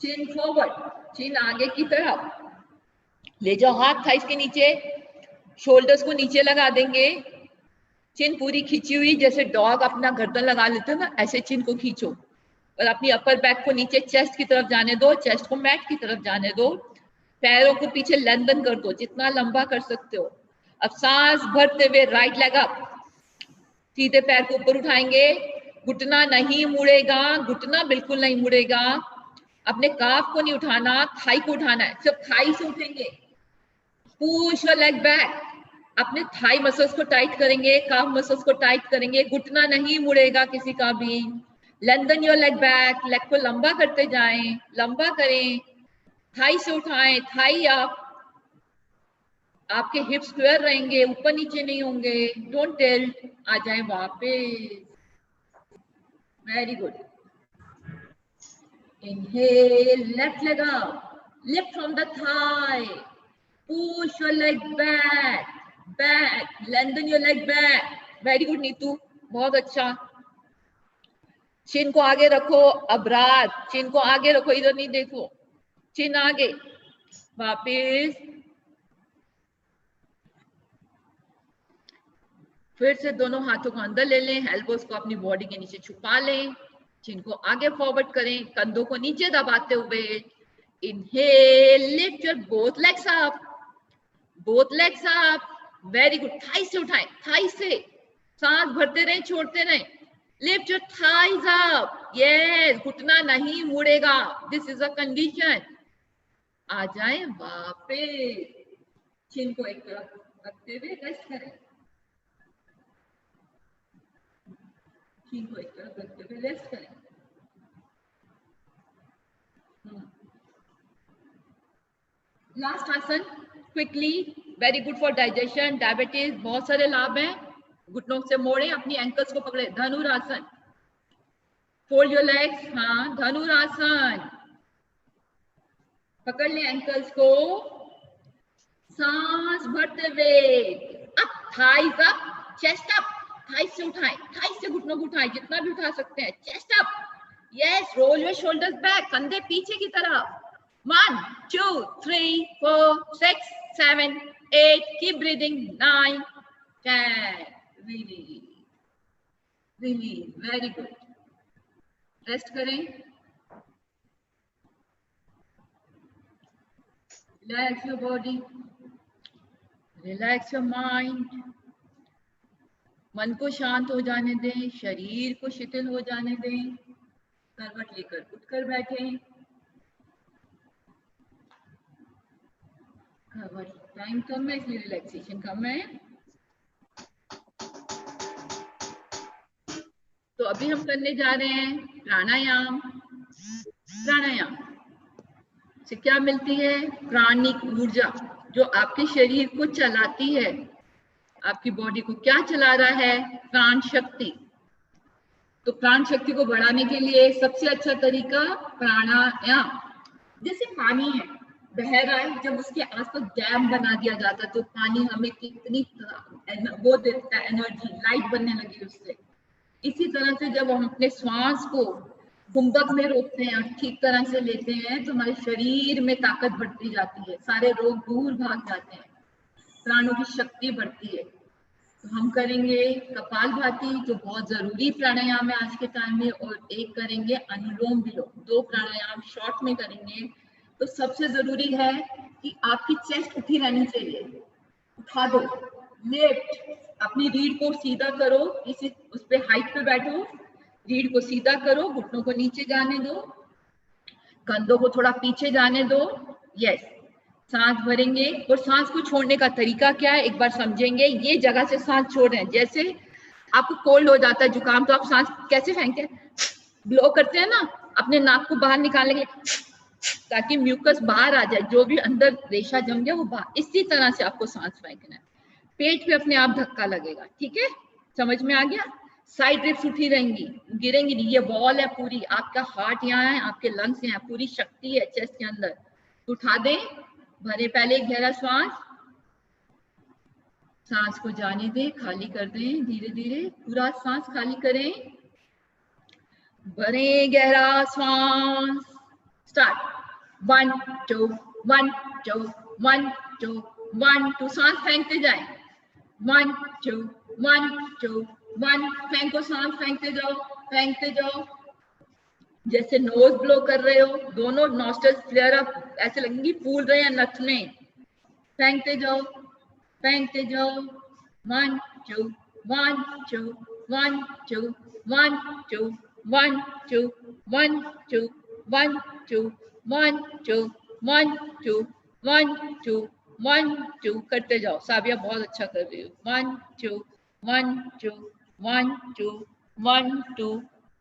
चिन फॉरवर्ड, चिन आगे की तरफ ले जाओ, हाथ थाइस के नीचे, शोल्डर्स को नीचे लगा देंगे। चिन पूरी खींची हुई, जैसे डॉग अपना गर्दन लगा लेते हैं ना, ऐसे चिन को खींचो और अपनी अपर बैक को नीचे चेस्ट की तरफ जाने दो, चेस्ट को मैट की तरफ जाने दो। पैरों को पीछे लेंथन कर दो, जितना लंबा कर सकते हो। अब सांस भरते हुए राइट लेग अप, सीधे पैर को ऊपर उठाएंगे, घुटना नहीं मुड़ेगा, घुटना बिल्कुल नहीं मुड़ेगा। अपने काफ को नहीं उठाना, थाई को उठाना है, सिर्फ थाई से उठेंगे। पुश योर लेग बैक, अपने थाई मसल्स को टाइट करेंगे, काफ मसल्स को टाइट करेंगे, घुटना नहीं मुड़ेगा किसी का भी। Lengthen your leg back, leg को लंबा करते जाएं, लंबा करें, थाई से उठाएं, थाई अप। आपके हिप्स स्क्वायर रहेंगे, ऊपर नीचे नहीं होंगे, डोंट टिल्ट। आ जाए वापस, very good. Inhale, left leg up, lift from the thigh, push your leg back, back, lengthen your leg back. Very good Neetu, बहुत अच्छा। चिन को आगे रखो, अब रात, चिन को आगे रखो, इधर नहीं देखो, चिन आगे, वापिस। फिर से दोनों हाथों को अंदर ले लें, एल्बोस को अपनी बॉडी के नीचे छुपा लें, चिन को आगे फॉरवर्ड करें, कंधों को नीचे दबाते हुए। Inhale, lift your both legs up, both legs up, very good. Thigh से उठाएं, थाई से सांस भरते रहें, छोड़ते रहें। Lift your thighs up, yes, घुटना नहीं मुड़ेगा, दिस इज अ कंडीशन। आ जाए वापस, चिन को एक तरफ रखते हुए रेस्ट करें, चिन को एक तरफ रखते हुए रेस्ट करें। लास्ट आसन quickly, very good for digestion, diabetes, बहुत सारे लाभ हैं। घुटनों से मोड़े, अपनी एंकल्स को पकड़े, धनुरासन, फोल्ड योर लेग्स, हाँ धनुरासन, पकड़ ले एंकल्स को, सांस भरते हुए up, thighs up, chest up, thighs से उठाएं, थाइज से घुटनों को उठाएं, जितना भी उठा सकते हैं, chest up, yes, roll your shoulders back, कंधे पीछे की तरफ। 1 2 3 4 6 7 8, keep breathing, 9 10, release, release, very good। Rest करें, relax your body, relax your mind, मन को शांत हो जाने दें, शरीर को शिथिल हो जाने दें। करवट लेकर उठकर बैठें, करवट टाइम कम है इसलिए रिलैक्सेशन कम है। तो अभी हम करने जा रहे हैं प्राणायाम। प्राणायाम से क्या मिलती है? प्राणिक ऊर्जा, जो आपके शरीर को चलाती है। आपकी बॉडी को क्या चला रहा है? प्राण शक्ति। तो प्राण शक्ति को बढ़ाने के लिए सबसे अच्छा तरीका प्राणायाम। जैसे पानी है, बह रहा है, जब उसके आसपास डैम बना दिया जाता है तो पानी हमें कितनी वो देता है, एनर्जी, लाइट बनने लगी उससे। इसी तरह से जब हम अपने श्वास को कुंभक में रोकते हैं और ठीक तरह से लेते हैं तो हमारे शरीर में ताकत बढ़ती जाती है, सारे रोग दूर भाग जाते हैं, प्राणों की शक्ति बढ़ती है। तो हम करेंगे कपालभाति, जो बहुत जरूरी प्राणायाम है आज के टाइम में, और एक करेंगे अनुलोम विलोम। 2 प्राणायाम शॉर्ट में करेंगे। तो सबसे जरूरी है कि आपकी चेस्ट उठी रहनी चाहिए, उठा दो, लिफ्ट, अपनी रीढ़ को सीधा करो, इसी उस पे हाइट पे बैठो, रीढ़ को सीधा करो, घुटनों को नीचे जाने दो, कंधों को थोड़ा पीछे जाने दो, यस। सांस भरेंगे और सांस को छोड़ने का तरीका क्या है एक बार समझेंगे। ये जगह से सांस छोड़ रहे हैं, जैसे आपको कोल्ड हो जाता है, जुकाम, तो आप सांस कैसे फेंकते हैं? ब्लो करते हैं ना, अपने नाक को बाहर निकालने के लिए, ताकि म्यूकस बाहर आ जाए, जो भी अंदर रेशा जम गया वो बाहर। इसी तरह से आपको सांस फेंकना है। पेट पे अपने आप धक्का लगेगा, ठीक है? समझ में आ गया? साइड रिब्स उठी रहेंगी, गिरेंगी नहीं। ये वॉल है पूरी, आपका हार्ट यहाँ है, आपके लंग्स यहाँ, पूरी शक्ति है चेस्ट के अंदर। उठा दें, भरे पहले गहरा श्वास, सांस को जाने दें, खाली कर दें, धीरे धीरे पूरा सांस खाली करें। भरे गहरा श्वास, स्टार्ट। 1 2 1 2 1 2 1 2, सांस फेंकते जाएं। 1 2 1 2 1, फेंको सांस, फेंकते जाओ, फेंकते जाओ। जैसे नोज ब्लो कर रहे हो, दोनों नॉस्ट्रल्स फ्लेयर अप, ऐसे लगेंगी फूल रहे हैं नथ में। फेंकते जाओ, फेंकते जाओ। 1 2 1 2 1 2 1 2 1 2 1 2 1 2 1 2 1 2 1 2 1 2 करते जाओ। साबिया बहुत अच्छा कर रही हो। 1 2 1 2 1 2 1 2,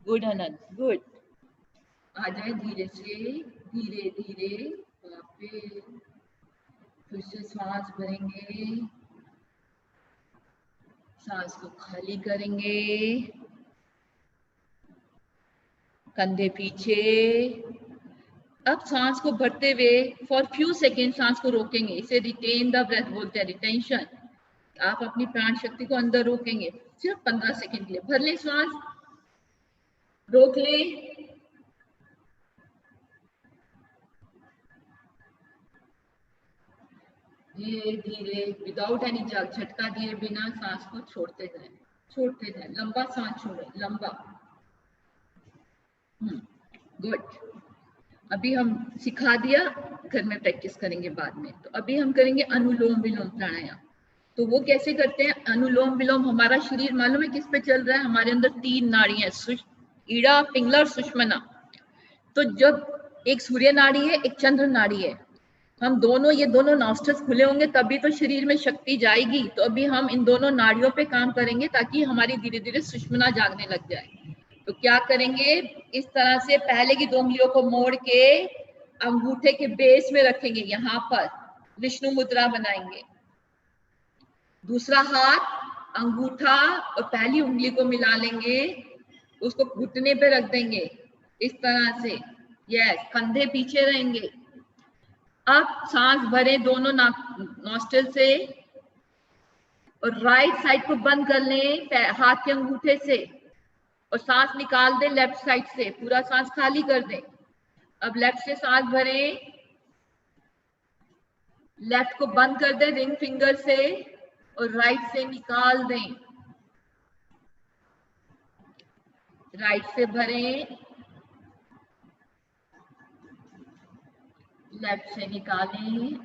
गुड अनंत, गुड। आ जाए धीरे से, धीरे धीरे वापस, फिर से सांस भरेंगे, सांस को खाली करेंगे, कंधे पीछे। अब सांस को भरते हुए फॉर फ्यू सेकेंड सांस को रोकेंगे, इसे रिटेन द ब्रेथ बोलते हैं, रिटेंशन। आप अपनी प्राण शक्ति को अंदर रोकेंगे सिर्फ 15 सेकेंड के लिए। भर ले सांस, रोक ले, धीरे धीरे विदाउट एनी झटका दिए बिना सांस को छोड़ते जाए, लंबा सांस छोड़े, लंबा। गुड। अभी हम सिखा दिया, घर में प्रैक्टिस करेंगे बाद में। तो अभी हम करेंगे अनुलोम विलोम प्राणायाम। तो वो कैसे करते हैं? अनुलोम विलोम, हमारा शरीर मालूम है किस पे चल रहा है? हमारे अंदर 3 नाड़ियां, ईड़ा, पिंगला और सुषुम्ना। तो जब एक सूर्य नाड़ी है, एक चंद्र नाड़ी है, हम दोनों, ये दोनों नॉस्ट्रल्स खुले होंगे तभी तो शरीर में शक्ति जाएगी। तो अभी हम इन दोनों नाड़ियों पे काम करेंगे ताकि हमारी धीरे धीरे सुषुम्ना जागने लग जाए। तो क्या करेंगे? इस तरह से पहले की 2 उंगलियों को मोड़ के अंगूठे के बेस में रखेंगे, यहाँ पर विष्णु मुद्रा बनाएंगे। दूसरा हाथ अंगूठा और पहली उंगली को मिला लेंगे, उसको घुटने पे रख देंगे इस तरह से। यस, कंधे पीछे रहेंगे। अब सांस भरें दोनों नॉस्ट्रिल से और राइट साइड को बंद कर लें हाथ के अंगूठे से और सांस निकाल दें लेफ्ट साइड से, पूरा सांस खाली कर दें। अब लेफ्ट से सांस भरें, लेफ्ट को बंद कर दें रिंग फिंगर से और राइट से निकाल दें। राइट से भरें, लेफ्ट से निकालें।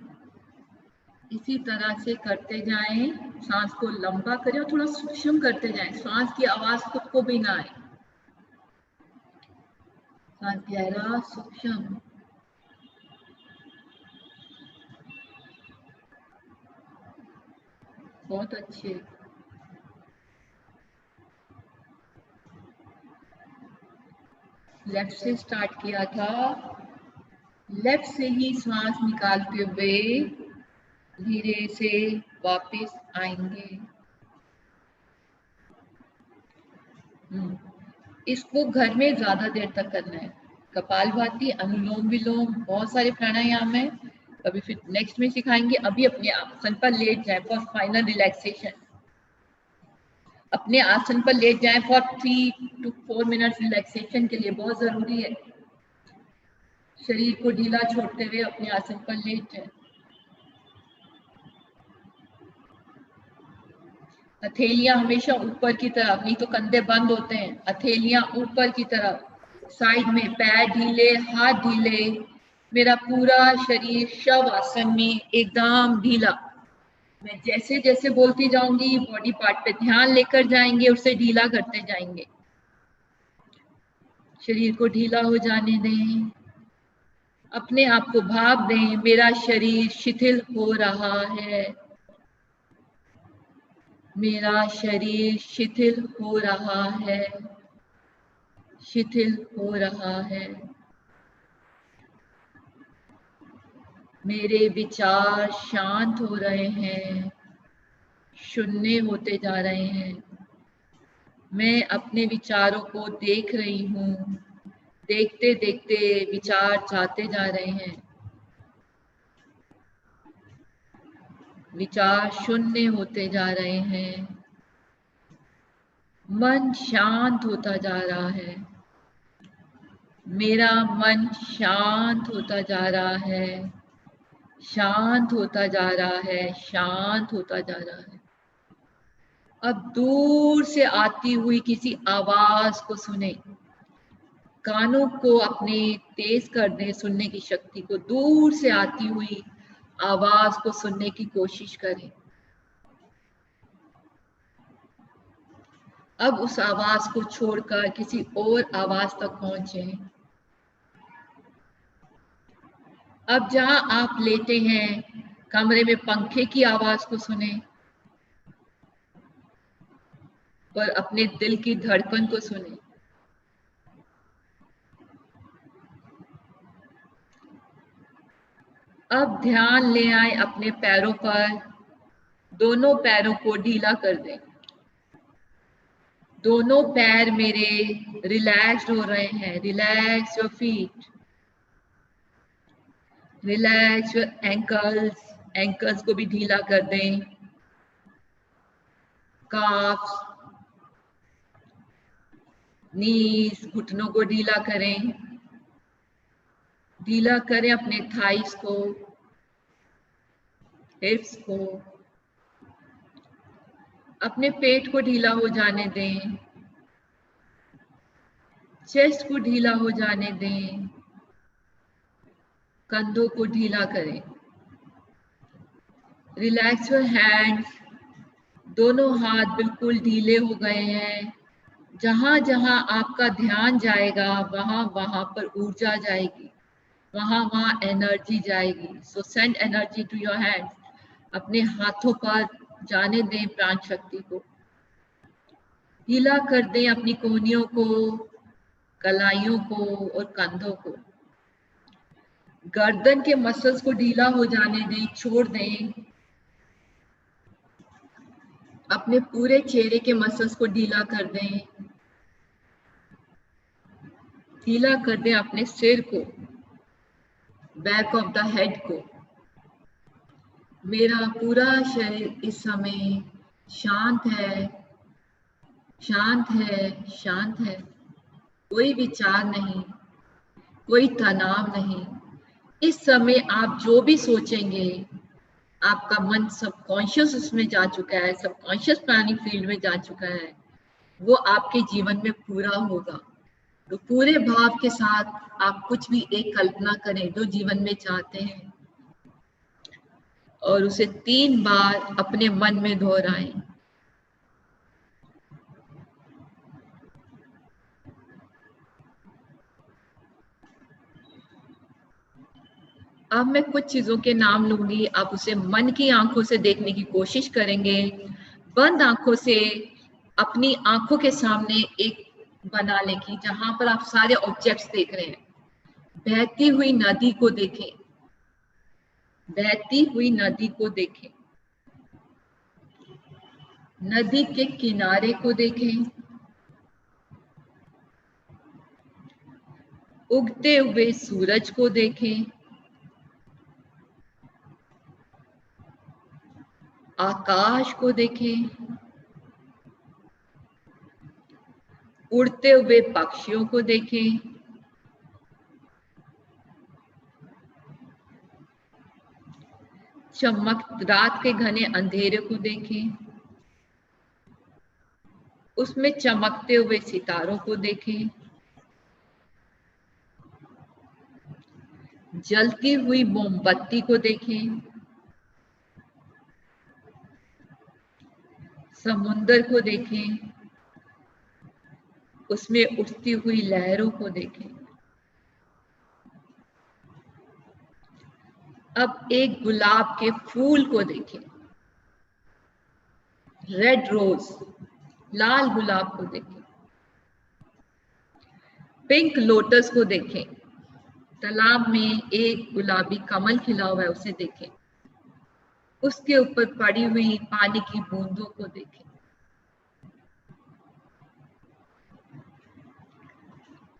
इसी तरह से करते जाएं, सांस को लंबा करें और थोड़ा सूक्ष्म करते जाएं, सांस की आवाज खुद को भी ना आए। सांस गहरा, सूक्ष्म। बहुत अच्छे। लेफ्ट से स्टार्ट किया था, लेफ्ट से ही सांस निकालते हुए धीरे से वापस आएंगे। इसको घर में ज्यादा देर तक करना है। कपालभाति, अनुलोम विलोम, बहुत सारे प्राणायाम है, अभी फिर नेक्स्ट में सिखाएंगे। अभी अपने आसन पर लेट जाए फॉर फाइनल रिलैक्सेशन। अपने आसन पर लेट जाएं फॉर 3 to 4 मिनट्स रिलैक्सेशन के लिए, बहुत जरूरी है। शरीर को ढीला छोड़ते हुए अपने आसन पर लेट जाएं। हथेलियां हमेशा ऊपर की तरफ, नहीं तो कंधे बंद होते हैं। हथेलियां ऊपर की तरफ, साइड में, पैर ढीले, हाथ ढीले, मेरा पूरा शरीर शव आसन में एकदम ढीला। मैं जैसे जैसे बोलती जाऊंगी बॉडी पार्ट पे ध्यान लेकर जाएंगे, उसे ढीला करते जाएंगे। शरीर को ढीला हो जाने दें, अपने आप को भाव दें, मेरा शरीर शिथिल हो रहा है, मेरा शरीर शिथिल हो रहा है, शिथिल हो रहा है। मेरे विचार शांत हो रहे हैं, शून्य होते जा रहे हैं। मैं अपने विचारों को देख रही हूँ, देखते देखते विचार जाते जा रहे हैं। विचार शून्य होते जा रहे हैं, मन शांत होता जा रहा है, मेरा मन शांत होता जा रहा है, शांत होता जा रहा है, शांत होता जा रहा है। अब दूर से आती हुई किसी आवाज को सुने, कानों को अपने तेज कर दें, सुनने की शक्ति को। दूर से आती हुई आवाज को सुनने की कोशिश करें। अब उस आवाज को छोड़कर किसी और आवाज तक पहुंचे। अब जहां आप लेटे हैं, कमरे में पंखे की आवाज को सुने और अपने दिल की धड़कन को सुने। अब ध्यान ले आए अपने पैरों पर, दोनों पैरों को ढीला कर दें। दोनों पैर मेरे रिलैक्स्ड हो रहे हैं। Relax your feet, relax your ankles, ankles को भी ढीला कर दें। काफ्स, नीज, घुटनों को ढीला करें। ढीला करें अपने थाइस को, हिप्स को, अपने पेट को ढीला हो जाने दें, चेस्ट को ढीला हो जाने दें, कंधों को ढीला करें। रिलैक्स योर हैंड्स, दोनों हाथ बिल्कुल ढीले हो गए हैं। जहां जहां आपका ध्यान जाएगा वहां वहां पर ऊर्जा जाएगी, वहां वहां एनर्जी जाएगी। So send energy to your hands, अपने हाथों पर जाने दें प्राण शक्ति को। ढीला कर दें अपनी कोहनियों को, कलाइयों को और कंधों को। गर्दन के मसल्स को ढीला हो जाने दें, छोड़ दें। अपने पूरे चेहरे के मसल्स को ढीला कर दें। ढीला कर दें अपने सिर को, बैक ऑफ द हेड को। मेरा पूरा शरीर इस समय शांत है, शांत है, शांत है। कोई विचार नहीं, कोई तनाव नहीं। इस समय आप जो भी सोचेंगे, आपका मन सबकॉन्शियस उसमें जा चुका है, सबकॉन्शियस प्लानिंग फील्ड में जा चुका है, वो आपके जीवन में पूरा होगा। तो पूरे भाव के साथ आप कुछ भी एक कल्पना करें जो जीवन में चाहते हैं और उसे 3 बार अपने मन में दोहराएं। अब मैं कुछ चीजों के नाम लूंगी, आप उसे मन की आंखों से देखने की कोशिश करेंगे। बंद आंखों से अपनी आंखों के सामने एक बना लें कि जहां पर आप सारे ऑब्जेक्ट्स देख रहे हैं। बहती हुई नदी को देखें, बहती हुई नदी को देखें। नदी के किनारे को देखें। उगते हुए सूरज को देखें। आकाश को देखें। उड़ते हुए पक्षियों को देखें। रात के घने अंधेरे को देखें। उसमें चमकते हुए सितारों को देखें। जलती हुई मोमबत्ती को देखें। समुंदर को देखें। उसमें उठती हुई लहरों को देखें। अब एक गुलाब के फूल को देखें, रेड रोज, लाल गुलाब को देखें। पिंक लोटस को देखें। तालाब में एक गुलाबी कमल खिला हुआ है, उसे देखें। उसके ऊपर पड़ी हुई पानी की बूंदों को देखें।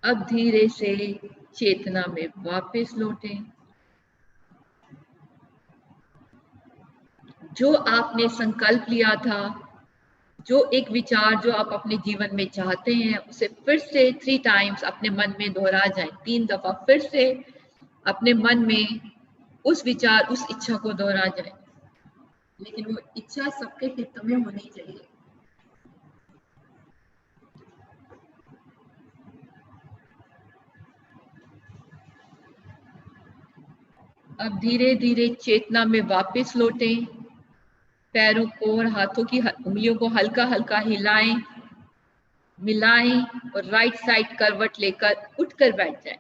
अब धीरे से चेतना में वापस लौटें। जो आपने संकल्प लिया था, जो एक विचार जो आप अपने जीवन में चाहते हैं, उसे फिर से 3 टाइम्स अपने मन में दोहरा जाए। 3 दफा फिर से अपने मन में उस विचार, उस इच्छा को दोहरा जाए। लेकिन वो इच्छा सबके हित में होनी चाहिए। अब धीरे धीरे चेतना में वापस लौटें। पैरों को और हाथों की उंगलियों को हल्का हल्का हिलाएं, मिलाएं और राइट साइड करवट लेकर उठकर बैठ जाएं।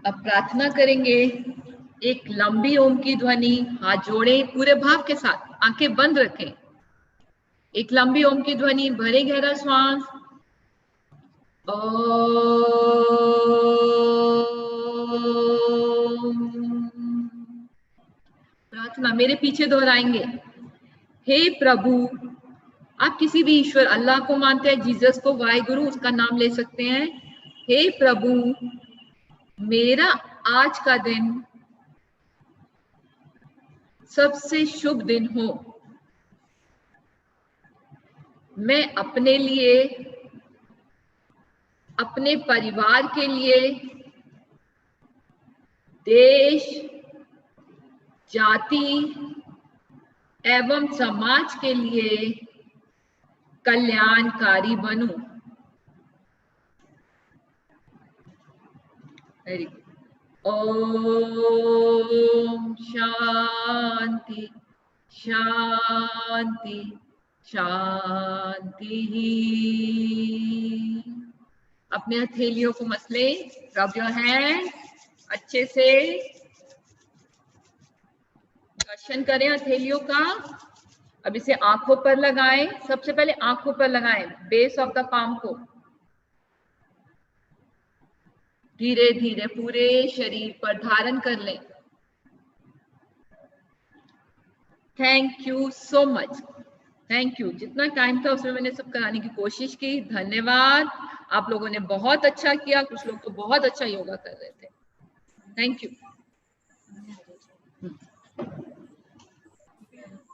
अब प्रार्थना करेंगे। एक लंबी ओम की ध्वनि, हाथ जोड़ें पूरे भाव के साथ, आंखें बंद रखें। एक लंबी ओम की ध्वनि, भरे गहरा श्वास। प्रार्थना मेरे पीछे दोहराएंगे। हे प्रभु, आप किसी भी ईश्वर, अल्लाह को मानते हैं, जीसस को, वाहिगुरु, उसका नाम ले सकते हैं। हे प्रभु, मेरा आज का दिन सबसे शुभ दिन हो। मैं अपने लिए, अपने परिवार के लिए, देश, जाति एवं समाज के लिए कल्याणकारी बनूं। Very good. ओम शांति शांति शांति। अपने हथेलियों को मसले, रब योर हैंड, अच्छे से दर्शन करें हथेलियों का। अब इसे आंखों पर लगाएं, सबसे पहले आंखों पर लगाएं, बेस ऑफ द पाम को। धीरे धीरे पूरे शरीर पर धारण कर लें। Thank you so much, thank you. जितना टाइम था उसमें मैंने सब कराने की कोशिश की। धन्यवाद, आप लोगों ने बहुत अच्छा किया। कुछ लोग तो बहुत अच्छा योगा कर रहे थे। Thank you.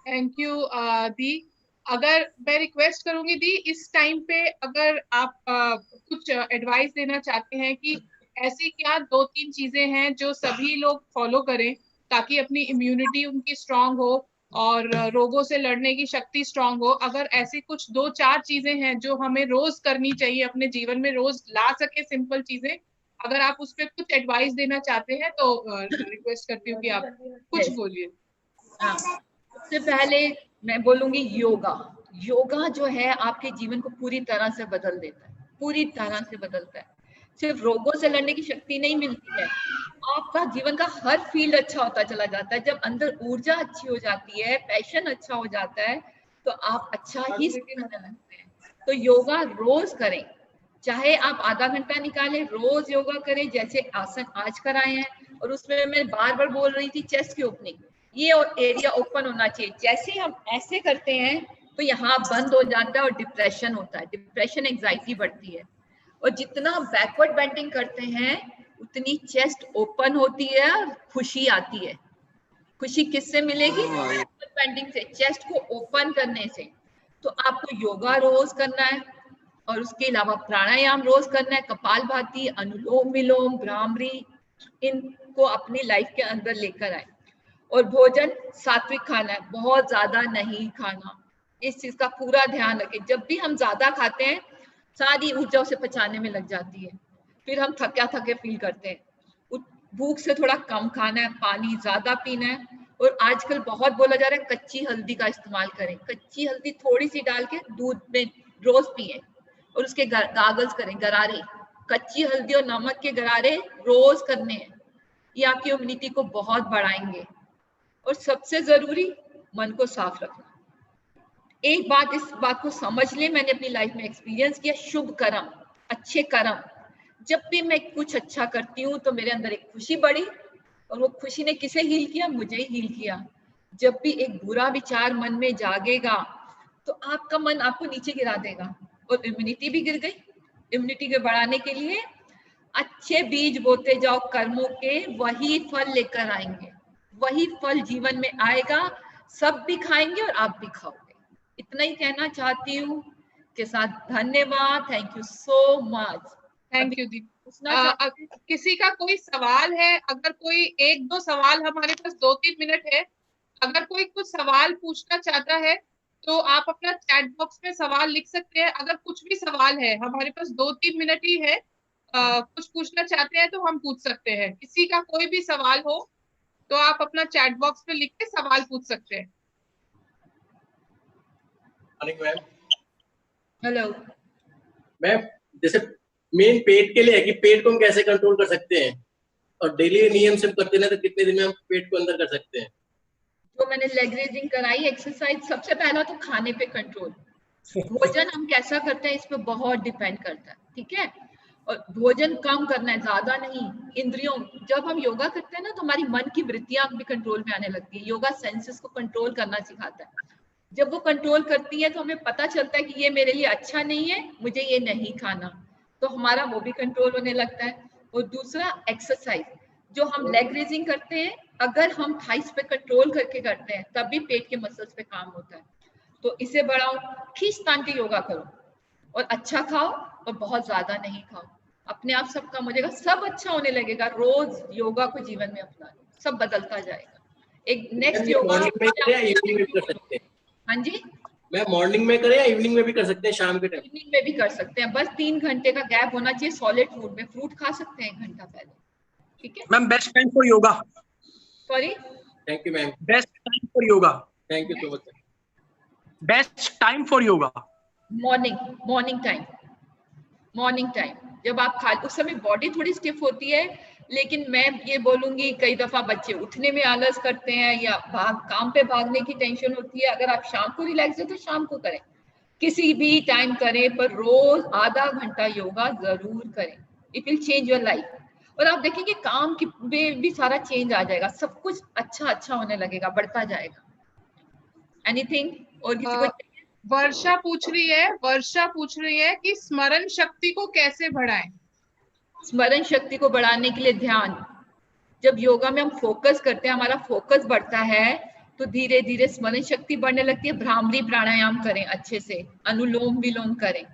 थैंक यू दी। अगर मैं रिक्वेस्ट करूंगी दी, इस टाइम पे अगर आप कुछ एडवाइस देना चाहते हैं कि ऐसी क्या 2-3 चीजें हैं जो सभी लोग फॉलो करें ताकि अपनी इम्यूनिटी उनकी स्ट्रांग हो और रोगों से लड़ने की शक्ति स्ट्रांग हो। अगर ऐसी कुछ 2-4 चीजें हैं जो हमें रोज करनी चाहिए, अपने जीवन में रोज ला सके सिंपल चीजें, अगर आप उस पर कुछ एडवाइस देना चाहते हैं तो रिक्वेस्ट करती हूँ कि आप कुछ बोलिए। सबसे पहले मैं बोलूंगी योगा। योगा जो है आपके जीवन को पूरी तरह से बदल देता है, पूरी तरह से बदलता है। सिर्फ रोगों से लड़ने की शक्ति नहीं मिलती है, आपका जीवन का हर फील्ड अच्छा होता चला जाता है। जब अंदर ऊर्जा अच्छी हो जाती है, पैशन अच्छा हो जाता है, तो आप अच्छा ही करने लगते हैं। तो योगा रोज करें, चाहे आप आधा घंटा निकालें, रोज योगा करें। जैसे आसन आज कराए हैं, और उसमें मैं बार बार बोल रही थी चेस्ट की ओपनिंग, ये एरिया ओपन होना चाहिए। जैसे हम ऐसे करते हैं तो यहाँ बंद हो जाता है और डिप्रेशन होता है, डिप्रेशन एंजाइटी बढ़ती है। और जितना हम बैकवर्ड बेंडिंग करते हैं उतनी चेस्ट ओपन होती है और खुशी आती है। खुशी किससे मिलेगी? बैकवर्ड बेंडिंग से, चेस्ट को ओपन करने से। तो आपको योगा रोज करना है, और उसके अलावा प्राणायाम रोज करना है। कपालभाति, अनुलोम विलोम, भ्रामरी, इनको अपनी लाइफ के अंदर लेकर आए। और भोजन सात्विक खाना है, बहुत ज्यादा नहीं खाना। इस चीज का पूरा ध्यान रखें। जब भी हम ज्यादा खाते हैं सारी ऊर्जा उसे पचाने में लग जाती है, फिर हम थके थके फील करते हैं। भूख से थोड़ा कम खाना है, पानी ज्यादा पीना है। और आजकल बहुत बोला जा रहा है कच्ची हल्दी का इस्तेमाल करें। कच्ची हल्दी थोड़ी सी डाल के दूध में रोज पिए, और उसके गागल्स करें, गरारे। कच्ची हल्दी और नमक के गरारे रोज करने हैं, ये आपकी इम्यूनिटी को बहुत बढ़ाएंगे। और सबसे जरूरी, मन को साफ रखना। एक बात, इस बात को समझ ले, मैंने अपनी लाइफ में एक्सपीरियंस किया, शुभ कर्म, अच्छे कर्म। जब भी मैं कुछ अच्छा करती हूँ तो मेरे अंदर एक खुशी बढ़ी, और वो खुशी ने किसे हील किया? मुझे ही हील किया। जब भी एक बुरा विचार मन में जागेगा तो आपका मन आपको नीचे गिरा देगा, और इम्यूनिटी भी गिर गई। इम्यूनिटी को बढ़ाने के लिए अच्छे बीज बोते जाओ कर्मों के, वही फल लेकर आएंगे, वही फल जीवन में आएगा। सब भी खाएंगे और आप भी खाओगे। इतना ही कहना चाहती हूँ के साथ धन्यवाद। Thank you so much. Thank you दीदी। किसी का कोई सवाल है? अगर कोई 1-2 सवाल, हमारे पास 2-3 मिनट है, अगर कोई कुछ सवाल पूछना चाहता है तो आप अपना चैट बॉक्स में सवाल लिख सकते हैं। अगर कुछ भी सवाल है, हमारे पास 2-3 मिनट ही है, कुछ पूछना चाहते हैं तो हम पूछ सकते हैं। किसी का कोई भी सवाल हो तो आप अपना चैट बॉक्स में लिख के सवाल पूछ सकते हैं। हेलो मैम, जैसे मेन पेट के लिए है कि पेट को हम कैसे कंट्रोल कर सकते हैं, और डेली नियम से करते हैं तो कितने दिन में हम पेट को अंदर कर सकते हैं? तो मैंने लेग रेजिंग कराई, एक्सरसाइज। सबसे पहला तो खाने पे कंट्रोल। भोजन हम कैसा करते हैं इस पे बहुत डिपेंड करता है, ठीक है। और भोजन कम करना है, ज्यादा नहीं। इंद्रियों, जब हम योगा करते हैं ना तो हमारी मन की वृत्तियां भी कंट्रोल में आने लगती है। योगा सेंसेस को कंट्रोल करना सिखाता है। जब वो कंट्रोल करती है तो हमें पता चलता है कि ये मेरे लिए अच्छा नहीं है, मुझे ये नहीं खाना, तो हमारा वो भी कंट्रोल होने लगता है। और दूसरा एक्सरसाइज, जो हम लेग रेजिंग करते हैं, अगर हम थाइस पे कंट्रोल करके करते हैं तब भी पेट के मसल्स पे काम होता है। तो इसे बढ़ाओ, खींचतान के योगा करो और अच्छा खाओ और बहुत ज्यादा नहीं खाओ। अपने आप सब कम हो जाएगा, सब अच्छा होने लगेगा। रोज योगा को जीवन में अपना लो, सब बदलता जाएगा। एक नेक्स्ट योगा मॉर्निंग में करें या इवनिंग में भी कर सकते हैं? हाँ जी, मैं मॉर्निंग में करें या इवनिंग में भी कर सकते हैं, शाम के टाइम? इवनिंग में भी कर सकते हैं, बस 3 घंटे का गैप होना चाहिए। सॉलिड फूड में फ्रूट खा सकते हैं 1 घंटा पहले, ठीक है ma'am? Best time for yoga? Sorry, thank you ma'am. Best time for yoga? Thank you so much. Best time for yoga? Morning time जब आप खा, उस समय बॉडी थोड़ी स्टिफ होती है, लेकिन मैं ये बोलूंगी कई दफा बच्चे उठने में आलस करते हैं या काम पे भागने की टेंशन होती है। अगर आप शाम को रिलैक्स है तो शाम को करें, किसी भी टाइम करें, पर रोज आधा घंटा योगा जरूर करें। It will change your life. और आप देखेंगे काम की में भी सारा चेंज आ जाएगा, सब कुछ अच्छा होने लगेगा, बढ़ता जाएगा। एनीथिंग और किसी को? वर्षा पूछ रही है कि स्मरण शक्ति को कैसे बढ़ाएं? स्मरण शक्ति को बढ़ाने के लिए ध्यान। जब योगा में हम फोकस करते हैं, हमारा फोकस बढ़ता है, तो धीरे धीरे स्मरण शक्ति बढ़ने लगती है। भ्रामरी प्राणायाम करें अच्छे से, अनुलोम विलोम करें,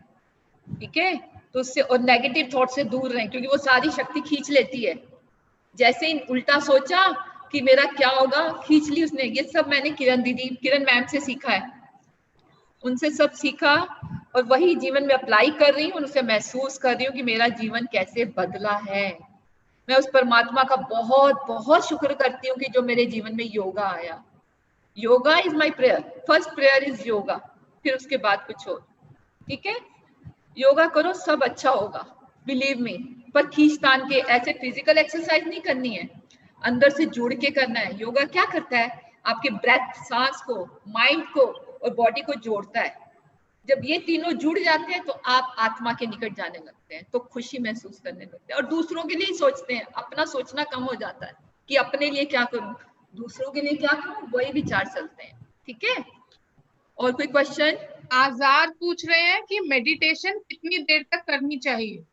ठीक है, तो उससे, और नेगेटिव थॉट से दूर रहें, क्योंकि वो सारी शक्ति खींच लेती है। जैसे ही उल्टा सोचा कि मेरा क्या होगा, खींच ली उसने। ये सब मैंने किरण मैम से सीखा है, उनसे सब सीखा और वही जीवन में अप्लाई कर रही हूँ। उनसे महसूस कर रही हूँ कि मेरा जीवन कैसे बदला है। मैं उस परमात्मा का बहुत बहुत शुक्र करती हूँ कि जो मेरे जीवन में योगा आया। Yoga is my prayer, first prayer is yoga, फिर उसके बाद कुछ और, ठीक है। योगा करो, सब अच्छा होगा, बिलीव मी। पर खींचतान के ऐसे फिजिकल एक्सरसाइज नहीं करनी है, अंदर से जुड़ के करना है। योगा क्या करता है, आपके ब्रेथ, सांस को, माइंड को और बॉडी को जोड़ता है। जब ये तीनों जुड़ जाते हैं तो आप आत्मा के निकट जाने लगते हैं, तो खुशी महसूस करने लगते हैं और दूसरों के लिए सोचते हैं। अपना सोचना कम हो जाता है कि अपने लिए क्या करूं, दूसरों के लिए क्या करूं, वही विचार चलते हैं, ठीक है। और कोई क्वेश्चन? आजाद पूछ रहे हैं कि मेडिटेशन कितनी देर तक करनी चाहिए?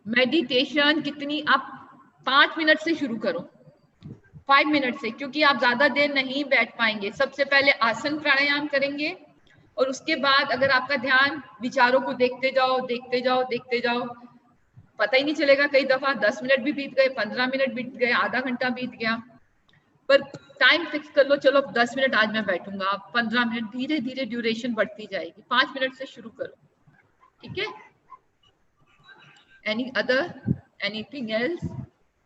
मेडिटेशन कितनी, आप 5 मिनट से शुरू करो, 5 मिनट से, क्योंकि आप ज्यादा देर नहीं बैठ पाएंगे। सबसे पहले आसन प्राणायाम करेंगे और उसके बाद अगर आपका ध्यान विचारों को देखते जाओ, पता ही नहीं चलेगा। कई दफा 10 मिनट भी बीत गए, 15 मिनट बीत गए, आधा घंटा बीत गया। पर टाइम फिक्स कर लो, चलो 10 मिनट आज मैं बैठूंगा, 15 मिनट, धीरे धीरे ड्यूरेशन बढ़ती जाएगी। 5 मिनट से शुरू करो, ठीक है। Any other, anything else?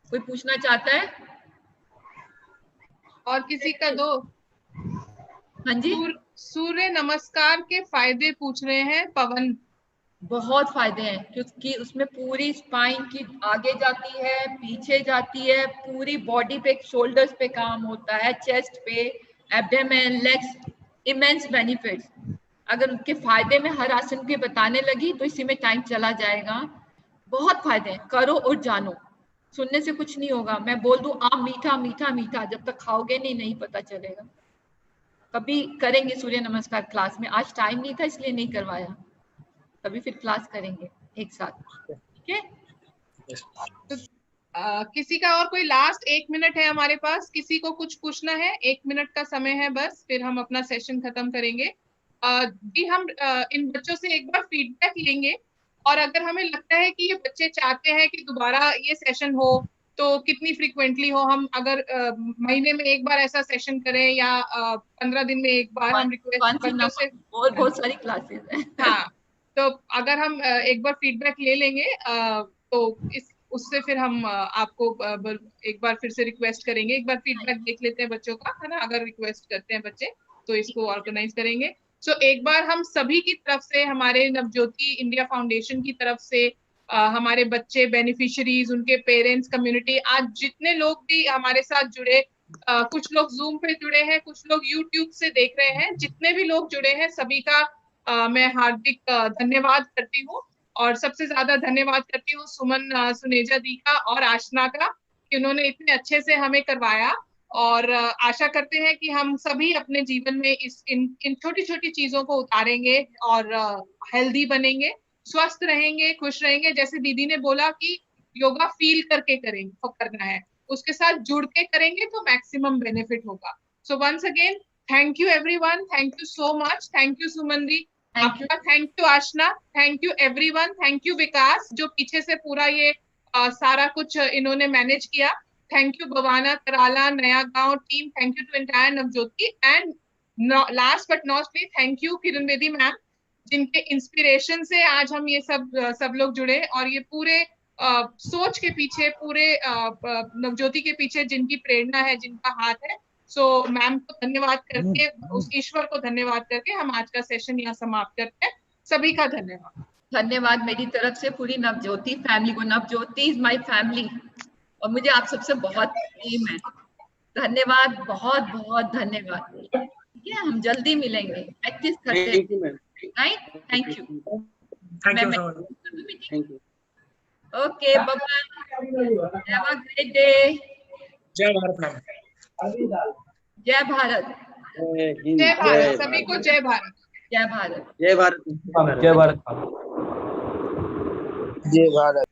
कोई पूछना चाहता है? और किसी का दो? हाँ जी, सूर्य नमस्कार के फायदे पूछ रहे हैं पवन। बहुत फायदे हैं, क्योंकि उसमें पूरी स्पाइन की आगे जाती है, पीछे जाती है, पूरी बॉडी पे, शोल्डर्स पे काम होता है, चेस्ट पे, एब्डोमेन, लेग्स, इमेंस बेनिफिट्स। अगर उनके फायदे में हर आसन के बताने लगी तो इसी में टाइम चला जाएगा। बहुत फायदे हैं, करो और जानो। सुनने से कुछ नहीं होगा, मैं बोल दूं आम मीठा मीठा मीठा, जब तक खाओगे नहीं पता चलेगा। कभी करेंगे सूर्य नमस्कार क्लास में, आज टाइम नहीं था इसलिए नहीं करवाया, कभी फिर क्लास करेंगे एक साथ, ठीक है। तो किसी का और कोई लास्ट 1 मिनट है हमारे पास? किसी को कुछ पूछना है? 1 मिनट का समय है बस, फिर हम अपना सेशन खत्म करेंगे। जी, हम इन बच्चों से एक बार फीडबैक लेंगे और अगर हमें लगता है कि ये बच्चे चाहते हैं कि दोबारा ये सेशन हो, तो कितनी फ्रीक्वेंटली हो, हम अगर महीने में एक बार ऐसा सेशन करें या 15 दिन में एक बार, हम रिक्वेस्ट बच्चों से। और बहुत सारी क्लासेस हैं। हाँ, तो अगर हम एक बार फीडबैक ले लेंगे तो उससे फिर हम आपको एक बार फिर से रिक्वेस्ट करेंगे। एक बार फीडबैक देख लेते हैं बच्चों का, है ना। अगर रिक्वेस्ट करते हैं बच्चे तो इसको ऑर्गेनाइज करेंगे। सो एक बार हम सभी की तरफ से, हमारे नवज्योति इंडिया फाउंडेशन की तरफ से, हमारे बच्चे, बेनिफिशियरीज, उनके पेरेंट्स, कम्युनिटी, आज जितने लोग भी हमारे साथ जुड़े, कुछ लोग जूम पे जुड़े हैं, कुछ लोग यूट्यूब से देख रहे हैं, जितने भी लोग जुड़े हैं सभी का मैं हार्दिक धन्यवाद करती हूँ। और सबसे ज्यादा धन्यवाद करती हूँ सुमन सुनेजा दी का और आशना का, कि उन्होंने इतने अच्छे से हमें करवाया। और आशा करते हैं कि हम सभी अपने जीवन में इन छोटी छोटी चीजों को उतारेंगे और हेल्दी बनेंगे, स्वस्थ रहेंगे, खुश रहेंगे। जैसे दीदी ने बोला कि योगा फील करके करना है, उसके साथ जुड़ के करेंगे तो मैक्सिमम बेनिफिट होगा। So once again thank you everyone, thank you so much, thank you Suman di, thank you. आपका thank you Aashna, thank you everyone, thank you Vikas जो पीछे से पूरा ये सारा कुछ इन्होंने मैनेज किया, thank you Bawana, Karala, Naya Gaon team, thank you to entire Navjyoti, and last but not least thank you Kiran Bedi ma'am, जिनके इंस्पिरेशन से आज हम ये सब लोग जुड़े, और ये पूरे सोच के पीछे, पूरे नवज्योति के पीछे जिनकी प्रेरणा है, जिनका हाथ है। सो मैम को धन्यवाद करके, उस ईश्वर को धन्यवाद करके हम आज का सेशन यहाँ समाप्त करते हैं। सभी का धन्यवाद। धन्यवाद मेरी तरफ से पूरी नवज्योति फैमिली को। नवज्योति इज माय फैमिली और मुझे आप सबसे बहुत प्रेम है। धन्यवाद, बहुत बहुत धन्यवाद। ठीक है, हम जल्दी मिलेंगे, प्रैक्टिस करते हैं। Right, thank you. Thank you so much. Thank you. Okay, bye bye, have a great day. जय भारत मैम। जय भारत। जय भारत, सभी को जय भारत। जय भारत। जय भारत। जय भारत। जय भारत।